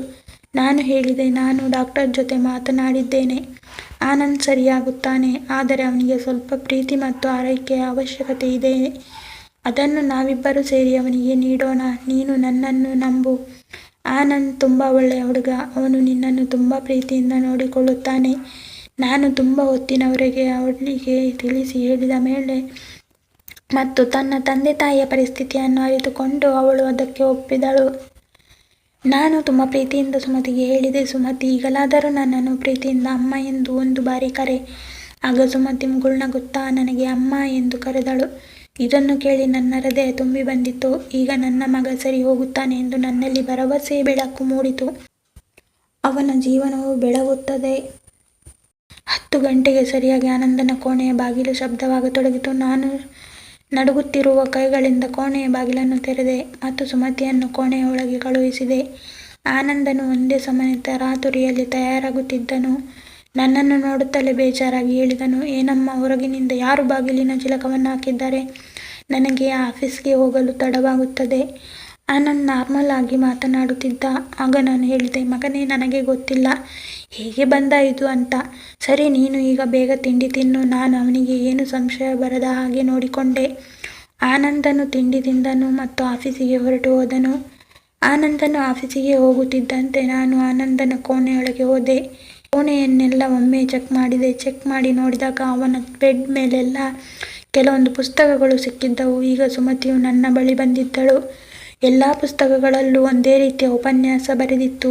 ನಾನು ಹೇಳಿದೆ, ನಾನು ಡಾಕ್ಟರ್ ಜೊತೆ ಮಾತನಾಡಿದ್ದೇನೆ. ಆನಂದ್ ಸರಿಯಾಗುತ್ತಾನೆ. ಆದರೆ ಅವನಿಗೆ ಸ್ವಲ್ಪ ಪ್ರೀತಿ ಮತ್ತು ಆರೈಕೆಯ ಅವಶ್ಯಕತೆ ಇದೆ. ಅದನ್ನು ನಾವಿಬ್ಬರೂ ಸೇರಿ ಅವನಿಗೆ ನೀಡೋಣ. ನೀನು ನನ್ನನ್ನು ನಂಬು. ಆನಂದ್ ತುಂಬ ಒಳ್ಳೆಯ ಹುಡುಗ. ಅವನು ನಿನ್ನನ್ನು ತುಂಬ ಪ್ರೀತಿಯಿಂದ ನೋಡಿಕೊಳ್ಳುತ್ತಾನೆ. ನಾನು ತುಂಬ ಹೊತ್ತಿನವರೆಗೆ ಅವಳಿಗೆ ತಿಳಿಸಿ ಹೇಳಿದ ಮೇಲೆ ಮತ್ತು ತನ್ನ ತಂದೆ ತಾಯಿಯ ಪರಿಸ್ಥಿತಿಯನ್ನು ಅರಿತುಕೊಂಡು ಅವಳು ಅದಕ್ಕೆ ಒಪ್ಪಿದಳು. ನಾನು ತುಂಬ ಪ್ರೀತಿಯಿಂದ ಸುಮತಿಗೆ ಹೇಳಿದೆ, ಸುಮತಿ, ಈಗಲಾದರೂ ನನ್ನನ್ನು ಪ್ರೀತಿಯಿಂದ ಅಮ್ಮ ಎಂದು ಒಂದು ಬಾರಿ ಕರೆ. ಆಗ ಸುಮತಿ ಮುಗುಳ್ನಗುತ್ತಾ ನನಗೆ ಅಮ್ಮ ಎಂದು ಕರೆದಳು. ಇದನ್ನು ಕೇಳಿ ನನ್ನ ಹೃದಯ ತುಂಬಿ ಬಂದಿತು. ಈಗ ನನ್ನ ಮಗ ಸರಿ ಹೋಗುತ್ತಾನೆ ಎಂದು ನನ್ನಲ್ಲಿ ಭರವಸೆ ಬೆಳಕು ಮೂಡಿತು. ಅವನ ಜೀವನವು ಬೆಳಗುತ್ತದೆ. 10 ಗಂಟೆಗೆ ಸರಿಯಾಗಿ ಆನಂದನ ಕೋಣೆಯ ಬಾಗಿಲು ಶಬ್ದವಾಗತೊಡಗಿತು. ನಾನು ನಡುಗುತ್ತಿರುವ ಕೈಗಳಿಂದ ಕೋಣೆಯ ಬಾಗಿಲನ್ನು ತೆರೆದೆ ಮತ್ತು ಸುಮತಿಯನ್ನು ಕೋಣೆಯ ಒಳಗೆ ಕಳುಹಿಸಿದೆ. ಆನಂದನು ಒಂದೇ ಸಮನೆ ತರಾತುರಿಯಲ್ಲಿ ತಯಾರಾಗುತ್ತಿದ್ದನು. ನನ್ನನ್ನು ನೋಡುತ್ತಲೇ ಬೇಜಾರಾಗಿ ಹೇಳಿದನು, ಏನಮ್ಮ, ಹೊರಗಿನಿಂದ ಯಾರು ಬಾಗಿಲಿನ ಚಿಲಕವನ್ನು ಹಾಕಿದ್ದಾರೆ? ನನಗೆ ಆಫೀಸ್ಗೆ ಹೋಗಲು ತಡವಾಗುತ್ತದೆ. ಆನಂದ್ ನಾರ್ಮಲ್ ಆಗಿ ಮಾತನಾಡುತ್ತಿದ್ದ. ಆಗ ನಾನು ಹೇಳಿದೆ, ಮಗನೇ, ನನಗೆ ಗೊತ್ತಿಲ್ಲ ಹೇಗೆ ಬಂದ ಇದು ಅಂತ. ಸರಿ, ನೀನು ಈಗ ಬೇಗ ತಿಂಡಿ ತಿನ್ನು. ನಾನು ಅವನಿಗೆ ಏನು ಸಂಶಯ ಬರದ ಹಾಗೆ ನೋಡಿಕೊಂಡೆ. ಆನಂದನು ತಿಂಡಿ ತಿಂದನು ಮತ್ತು ಆಫೀಸಿಗೆ ಹೊರಟು ಹೋದನು. ಆನಂದನು ಆಫೀಸಿಗೆ ಹೋಗುತ್ತಿದ್ದಂತೆ ನಾನು ಆನಂದನ ಕೋಣೆಯೊಳಗೆ ಹೋದೆ. ಕೋಣೆಯನ್ನೆಲ್ಲ ಒಮ್ಮೆ ಚೆಕ್ ಮಾಡಿದೆ. ಚೆಕ್ ಮಾಡಿ ನೋಡಿದಾಗ ಅವನ ಬೆಡ್ ಮೇಲೆಲ್ಲ ಕೆಲವೊಂದು ಪುಸ್ತಕಗಳು ಸಿಕ್ಕಿದ್ದವು. ಈಗ ಸುಮತಿಯು ನನ್ನ ಬಳಿ ಬಂದಿದ್ದಳು. ಎಲ್ಲ ಪುಸ್ತಕಗಳಲ್ಲೂ ಒಂದೇ ರೀತಿಯ ಉಪನ್ಯಾಸ ಬರೆದಿತ್ತು.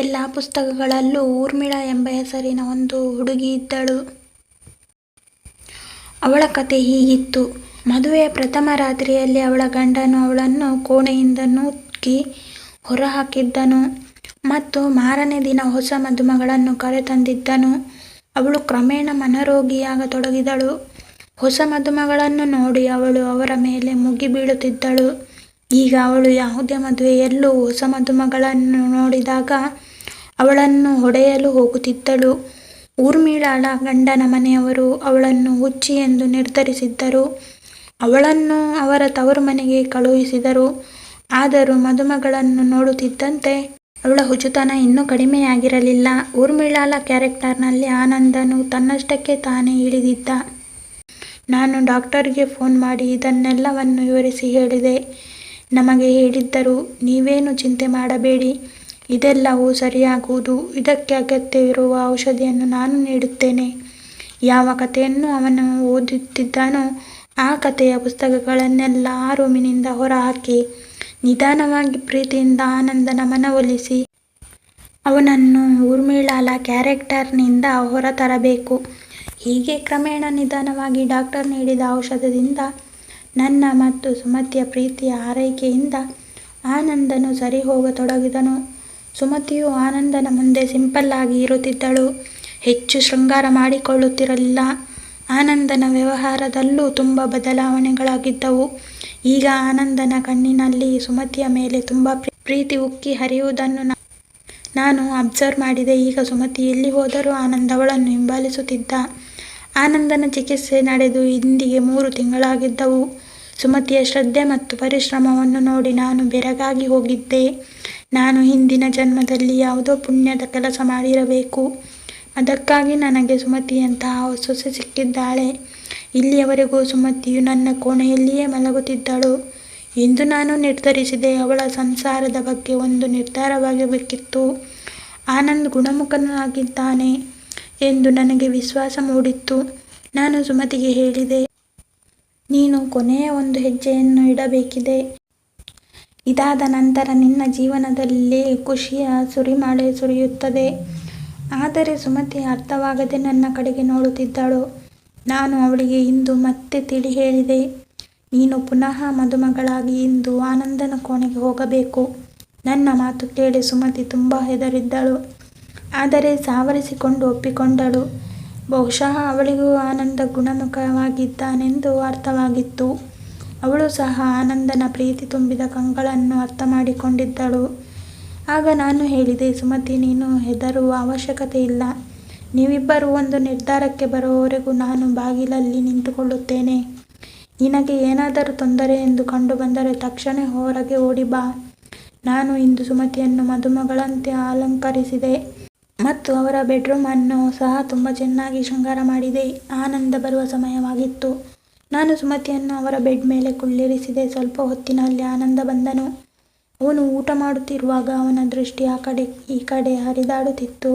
ಎಲ್ಲ ಪುಸ್ತಕಗಳಲ್ಲೂ ಊರ್ಮಿಳಾ ಎಂಬ ಹೆಸರಿನ ಒಂದು ಹುಡುಗಿ ಇದ್ದಳು. ಅವಳ ಕತೆ ಹೀಗಿತ್ತು. ಮದುವೆಯ ಪ್ರಥಮ ರಾತ್ರಿಯಲ್ಲಿ ಅವಳ ಗಂಡನು ಅವಳನ್ನು ಕೋಣೆಯಿಂದ ನೂಕಿ ಹೊರಹಾಕಿದ್ದನು ಮತ್ತು ಮಾರನೇ ದಿನ ಹೊಸ ಮದುಮಗಳನ್ನು ಕರೆತಂದಿದ್ದನು. ಅವಳು ಕ್ರಮೇಣ ಮನರೋಗಿಯಾಗತೊಡಗಿದಳು. ಹೊಸ ಮದುಮಗಳನ್ನು ನೋಡಿ ಅವಳು ಅವರ ಮೇಲೆ ಮುಗಿಬೀಳುತ್ತಿದ್ದಳು. ಈಗ ಅವಳು ಯಾವುದೇ ಮದುವೆಯಲ್ಲೂ ಹೊಸ ಮದುಮಗಳನ್ನು ನೋಡಿದಾಗ ಅವಳನ್ನು ಹೊಡೆಯಲು ಹೋಗುತ್ತಿದ್ದಳು. ಊರ್ಮಿಳಾಳ ಗಂಡನ ಮನೆಯವರು ಅವಳನ್ನು ಹುಚ್ಚಿ ಎಂದು ನಿರ್ಧರಿಸಿದ್ದರು. ಅವಳನ್ನು ಅವರ ತವರು ಮನೆಗೆ ಕಳುಹಿಸಿದರು. ಆದರೂ ಮದುಮಗಳನ್ನು ನೋಡುತ್ತಿದ್ದಂತೆ ಅವಳ ಹುಚ್ಚುತನ ಇನ್ನೂ ಕಡಿಮೆಯಾಗಿರಲಿಲ್ಲ. ಊರ್ಮಿಳಾಳ ಕ್ಯಾರೆಕ್ಟರ್ನಲ್ಲಿ ಆನಂದನು ತನ್ನಷ್ಟಕ್ಕೆ ತಾನೇ ಇಳಿದಿದ್ದ. ನಾನು ಡಾಕ್ಟರ್ಗೆ ಫೋನ್ ಮಾಡಿ ಇದನ್ನೆಲ್ಲವನ್ನು ವಿವರಿಸಿ ಹೇಳಿದೆ. ನಮಗೆ ಹೇಳಿದ್ದರು, ನೀವೇನು ಚಿಂತೆ ಮಾಡಬೇಡಿ, ಇದೆಲ್ಲವೂ ಸರಿಯಾಗುವುದು. ಇದಕ್ಕೆ ಅಗತ್ಯವಿರುವ ಔಷಧಿಯನ್ನು ನಾನು ನೀಡುತ್ತೇನೆ. ಯಾವ ಕಥೆಯನ್ನು ಅವನು ಓದುತ್ತಿದ್ದಾನೋ ಆ ಕಥೆಯ ಪುಸ್ತಕಗಳನ್ನೆಲ್ಲ ಆ ರೂಮಿನಿಂದ ಹೊರಹಾಕಿ ನಿಧಾನವಾಗಿ ಪ್ರೀತಿಯಿಂದ ಆನಂದನ ಮನವೊಲಿಸಿ ಅವನನ್ನು ಊರ್ಮಿಳಾಳ ಕ್ಯಾರೆಕ್ಟರ್ನಿಂದ ಹೊರತರಬೇಕು. ಹೀಗೆ ಕ್ರಮೇಣ ನಿಧಾನವಾಗಿ ಡಾಕ್ಟರ್ ನೀಡಿದ ಔಷಧದಿಂದ, ನನ್ನ ಮತ್ತು ಸುಮತಿಯ ಪ್ರೀತಿಯ ಆರೈಕೆಯಿಂದ ಆನಂದನು ಸರಿ ಹೋಗತೊಡಗಿದನು. ಸುಮತಿಯು ಆನಂದನ ಮುಂದೆ ಸಿಂಪಲ್ ಆಗಿ ಇರುತ್ತಿದ್ದಳು. ಹೆಚ್ಚು ಶೃಂಗಾರ ಮಾಡಿಕೊಳ್ಳುತ್ತಿರಲಿಲ್ಲ. ಆನಂದನ ವ್ಯವಹಾರದಲ್ಲೂ ತುಂಬ ಬದಲಾವಣೆಗಳಾಗಿದ್ದವು. ಈಗ ಆನಂದನ ಕಣ್ಣಿನಲ್ಲಿ ಸುಮತಿಯ ಮೇಲೆ ತುಂಬ ಪ್ರೀತಿ ಉಕ್ಕಿ ಹರಿಯುವುದನ್ನು ನಾನು ಅಬ್ಸರ್ವ್ ಮಾಡಿದೆ. ಈಗ ಸುಮತಿ ಎಲ್ಲಿ ಹೋದರೂ ಆನಂದ್ ಅವಳನ್ನು ಹಿಂಬಾಲಿಸುತ್ತಿದ್ದ. ಆನಂದನ ಚಿಕಿತ್ಸೆ ನಡೆದು ಇಂದಿಗೆ 3 ತಿಂಗಳಾಗಿದ್ದವು. ಸುಮತಿಯ ಶ್ರದ್ಧೆ ಮತ್ತು ಪರಿಶ್ರಮವನ್ನು ನೋಡಿ ನಾನು ಬೆರಗಾಗಿ ಹೋಗಿದ್ದೆ. ನಾನು ಹಿಂದಿನ ಜನ್ಮದಲ್ಲಿ ಯಾವುದೋ ಪುಣ್ಯದ ಕೆಲಸ ಮಾಡಿರಬೇಕು. ಅದಕ್ಕಾಗಿ ನನಗೆ ಸುಮತಿಯಂತಹ ಸೊಸೆ ಸಿಕ್ಕಿದ್ದಾಳೆ. ಇಲ್ಲಿಯವರೆಗೂ ಸುಮತಿಯು ನನ್ನ ಕೋಣೆಯಲ್ಲಿಯೇ ಮಲಗುತ್ತಿದ್ದಳು ಎಂದು ನಾನು ನಿರ್ಧರಿಸಿದೆ. ಅವಳ ಸಂಸಾರದ ಬಗ್ಗೆ ಒಂದು ನಿರ್ಧಾರವಾಗಬೇಕಿತ್ತು. ಆನಂದ್ ಗುಣಮುಖನಾಗಿದ್ದಾನೆ ಎಂದು ನನಗೆ ವಿಶ್ವಾಸ ಮೂಡಿತ್ತು. ನಾನು ಸುಮತಿಗೆ ಹೇಳಿದೆ, ನೀನು ಕೊನೆಯ ಒಂದು ಹೆಜ್ಜೆಯನ್ನು ಇಡಬೇಕಿದೆ. ಇದಾದ ನಂತರ ನಿನ್ನ ಜೀವನದಲ್ಲಿ ಖುಷಿಯ ಸುರಿಮಳೆ ಸುರಿಯುತ್ತದೆ. ಆದರೆ ಸುಮತಿ ಅರ್ಥವಾಗದೆ ನನ್ನ ಕಡೆಗೆ ನೋಡುತ್ತಿದ್ದಳು. ನಾನು ಅವಳಿಗೆ ಇಂದು ಮತ್ತೆ ತಿಳಿ ಹೇಳಿದೆ. ನೀನು ಪುನಃ ಮದುಮಗಳಾಗಿ ಇಂದು ಆನಂದನ ಕೋಣೆಗೆ ಹೋಗಬೇಕು. ನನ್ನ ಮಾತು ಕೇಳಿ ಸುಮತಿ ತುಂಬ ಹೆದರಿದ್ದಳು. ಆದರೆ ಸಾವರಿಸಿಕೊಂಡು ಒಪ್ಪಿಕೊಂಡಳು. ಬಹುಶಃ ಅವಳಿಗೂ ಆನಂದ ಗುಣಮುಖವಾಗಿದ್ದಾನೆಂದು ಅರ್ಥವಾಗಿತ್ತು. ಅವಳು ಸಹ ಆನಂದನ ಪ್ರೀತಿ ತುಂಬಿದ ಕಂಗಳನ್ನು ಅರ್ಥ ಮಾಡಿಕೊಂಡಿದ್ದಳು. ಆಗ ನಾನು ಹೇಳಿದೆ, ಸುಮತಿ, ನೀನು ಹೆದರುವ ಅವಶ್ಯಕತೆ ಇಲ್ಲ. ನೀವಿಬ್ಬರೂ ಒಂದು ನಿರ್ಧಾರಕ್ಕೆ ಬರುವವರೆಗೂ ನಾನು ಬಾಗಿಲಲ್ಲಿ ನಿಂತುಕೊಳ್ಳುತ್ತೇನೆ. ನಿನಗೆ ಏನಾದರೂ ತೊಂದರೆ ಎಂದು ಕಂಡು ಬಂದರೆ ತಕ್ಷಣ ಹೊರಗೆ ಓಡಿ ಬಾ. ನಾನು ಇಂದು ಸುಮತಿಯನ್ನು ಮದುಮಗಳಂತೆ ಅಲಂಕರಿಸಿದೆ ಮತ್ತು ಅವರ ಬೆಡ್ರೂಮ್ ಅನ್ನು ಸಹ ತುಂಬ ಚೆನ್ನಾಗಿ ಶೃಂಗಾರ ಮಾಡಿದೆ. ಆನಂದ ಬರುವ ಸಮಯವಾಗಿತ್ತು. ನಾನು ಸುಮತಿಯನ್ನು ಅವರ ಬೆಡ್ ಮೇಲೆ ಕುಳ್ಳಿರಿಸಿದೆ. ಸ್ವಲ್ಪ ಹೊತ್ತಿನಲ್ಲಿ ಆನಂದ ಬಂದನು. ಅವನು ಊಟ ಮಾಡುತ್ತಿರುವಾಗ ಅವನ ದೃಷ್ಟಿ ಆ ಕಡೆ ಈ ಕಡೆ ಹರಿದಾಡುತ್ತಿತ್ತು.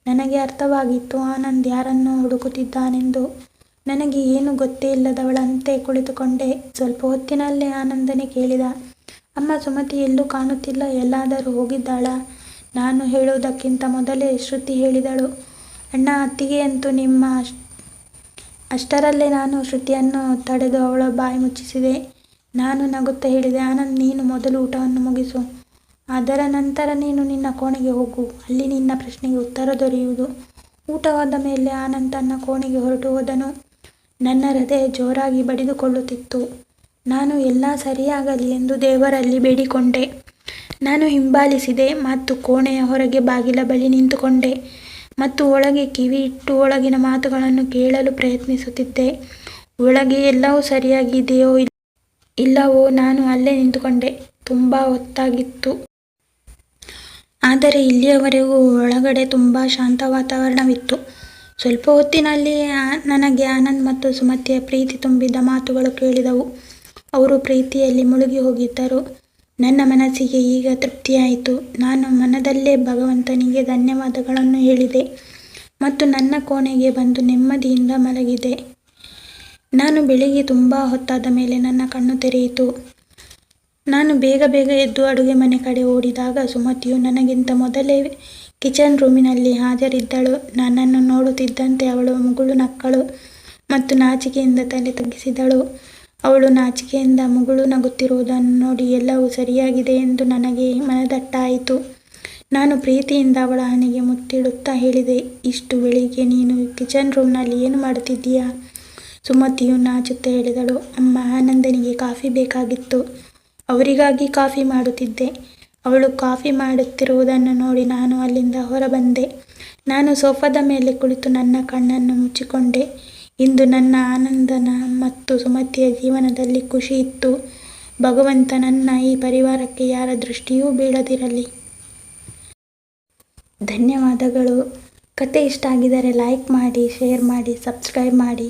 ನನಗೆ ಅರ್ಥವಾಗಿತ್ತು ಆನಂದ್ ಯಾರನ್ನೋ ಹುಡುಕುತ್ತಿದ್ದಾನೆಂದು. ನನಗೆ ಏನು ಗೊತ್ತೇ ಇಲ್ಲದವಳಂತೆ ಕುಳಿತುಕೊಂಡೆ. ಸ್ವಲ್ಪ ಹೊತ್ತಿನಲ್ಲೇ ಆನಂದನೇ ಕೇಳಿದ, ಅಮ್ಮ, ಸುಮತಿ ಎಲ್ಲೂ ಕಾಣುತ್ತಿಲ್ಲ, ಎಲ್ಲಾದರೂ ಹೋಗಿದ್ದಾಳಾ? ನಾನು ಹೇಳುವುದಕ್ಕಿಂತ ಮೊದಲೇ ಶ್ರುತಿ ಹೇಳಿದಳು, ಅಣ್ಣ, ಅತ್ತಿಗೆ ಅಂತೂ ನಿಮ್ಮ. ಅಷ್ಟರಲ್ಲೇ ನಾನು ಶ್ರುತಿಯನ್ನು ತಡೆದು ಅವಳ ಬಾಯಿ ಮುಚ್ಚಿಸಿದೆ. ನಾನು ನಗುತ್ತಾ ಹೇಳಿದೆ, ಆನಂದ್, ನೀನು ಮೊದಲು ಊಟವನ್ನು ಮುಗಿಸು. ಅದರ ನಂತರ ನೀನು ನಿನ್ನ ಕೋಣೆಗೆ ಹೋಗು. ಅಲ್ಲಿ ನಿನ್ನ ಪ್ರಶ್ನೆಗೆ ಉತ್ತರ ದೊರೆಯುವುದು. ಊಟವಾದ ಮೇಲೆ ಆನಂದ್ ತನ್ನ ಕೋಣೆಗೆ ಹೊರಟು ಹೋದನು. ನನ್ನ ಹೃದಯ ಜೋರಾಗಿ ಬಡಿದುಕೊಳ್ಳುತ್ತಿತ್ತು. ನಾನು ಎಲ್ಲ ಸರಿಯಾಗಲಿ ಎಂದು ದೇವರಲ್ಲಿ ಬೇಡಿಕೊಂಡೆ. ನಾನು ಹಿಂಬಾಲಿಸಿದೆ ಮತ್ತು ಕೋಣೆಯ ಹೊರಗೆ ಬಾಗಿಲ ಬಳಿ ನಿಂತುಕೊಂಡೆ ಮತ್ತು ಒಳಗೆ ಕಿವಿ ಇಟ್ಟು ಒಳಗಿನ ಮಾತುಗಳನ್ನು ಕೇಳಲು ಪ್ರಯತ್ನಿಸುತ್ತಿದ್ದೆ. ಒಳಗೆ ಎಲ್ಲವೂ ಸರಿಯಾಗಿದೆಯೋ ಇಲ್ಲವೋ ನಾನು ಅಲ್ಲೇ ನಿಂತುಕೊಂಡೆ. ತುಂಬ ಹೊತ್ತಾಗಿತ್ತು. ಆದರೆ ಇಲ್ಲಿಯವರೆಗೂ ಒಳಗಡೆ ತುಂಬ ಶಾಂತ ವಾತಾವರಣವಿತ್ತು. ಸ್ವಲ್ಪ ಹೊತ್ತಿನಲ್ಲಿಯೇ ನನಗೆ ಆನಂದ್ ಮತ್ತು ಸುಮತಿಯ ಪ್ರೀತಿ ತುಂಬಿದ ಮಾತುಗಳು ಕೇಳಿದವು. ಅವರು ಪ್ರೀತಿಯಲ್ಲಿ ಮುಳುಗಿ ಹೋಗಿದ್ದರು. ನನ್ನ ಮನಸ್ಸಿಗೆ ಈಗ ತೃಪ್ತಿಯಾಯಿತು. ನಾನು ಮನದಲ್ಲೇ ಭಗವಂತನಿಗೆ ಧನ್ಯವಾದಗಳನ್ನು ಹೇಳಿದೆ ಮತ್ತು ನನ್ನ ಕೋಣೆಗೆ ಬಂದು ನೆಮ್ಮದಿಯಿಂದ ಮಲಗಿದೆ. ನಾನು ಬೆಳಿಗ್ಗೆ ತುಂಬ ಹೊತ್ತಾದ ಮೇಲೆ ನನ್ನ ಕಣ್ಣು ತೆರೆಯಿತು. ನಾನು ಬೇಗ ಎದ್ದು ಅಡುಗೆ ಮನೆ ಕಡೆ ಓಡಿದಾಗ ಸುಮತಿಯು ನನಗಿಂತ ಮೊದಲೇ ಕಿಚನ್ ರೂಮಿನಲ್ಲಿ ಹಾಜರಿದ್ದಳು. ನನ್ನನ್ನು ನೋಡುತ್ತಿದ್ದಂತೆ ಅವಳು ಮುಗುಳು ನಕ್ಕಳು ಮತ್ತು ನಾಚಿಕೆಯಿಂದ ತಲೆ ತಗ್ಗಿಸಿದಳು. ಅವಳು ನಾಚಿಕೆಯಿಂದ ಮುಗುಳು ನಗುತ್ತಿರುವುದನ್ನು ನೋಡಿ ಎಲ್ಲವೂ ಸರಿಯಾಗಿದೆ ಎಂದು ನನಗೆ ಮನದಟ್ಟಾಯಿತು. ನಾನು ಪ್ರೀತಿಯಿಂದ ಅವಳ ಹಣೆಗೆ ಮುತ್ತಿಡುತ್ತಾ ಹೇಳಿದೆ, ಇಷ್ಟು ಬೆಳಿಗ್ಗೆ ನೀನು ಕಿಚನ್ ರೂಮ್ನಲ್ಲಿ ಏನು ಮಾಡುತ್ತಿದ್ದೀಯಾ? ಸುಮತಿಯು ನಾಚುತ್ತಾ ಹೇಳಿದಳು, ಅಮ್ಮ, ಆನಂದನಿಗೆ ಕಾಫಿ ಬೇಕಾಗಿತ್ತು, ಅವರಿಗಾಗಿ ಕಾಫಿ ಮಾಡುತ್ತಿದ್ದೆ. ಅವಳು ಕಾಫಿ ಮಾಡುತ್ತಿರುವುದನ್ನು ನೋಡಿ ನಾನು ಅಲ್ಲಿಂದ ಹೊರಬಂದೆ. ನಾನು ಸೋಫಾದ ಮೇಲೆ ಕುಳಿತು ನನ್ನ ಕಣ್ಣನ್ನು ಮುಚ್ಚಿಕೊಂಡೆ. ಇಂದು ನನ್ನ ಆನಂದನ ಮತ್ತು ಸುಮತಿಯ ಜೀವನದಲ್ಲಿ ಖುಷಿ ಇತ್ತು. ಭಗವಂತ ನನ್ನ ಈ ಪರಿವಾರಕ್ಕೆ ಯಾರ ದೃಷ್ಟಿಯೂ ಬೀಳದಿರಲಿ. ಧನ್ಯವಾದಗಳು. ಕತೆ ಇಷ್ಟ ಆಗಿದರೆ ಲೈಕ್ ಮಾಡಿ, ಶೇರ್ ಮಾಡಿ, ಸಬ್ಸ್ಕ್ರೈಬ್ ಮಾಡಿ.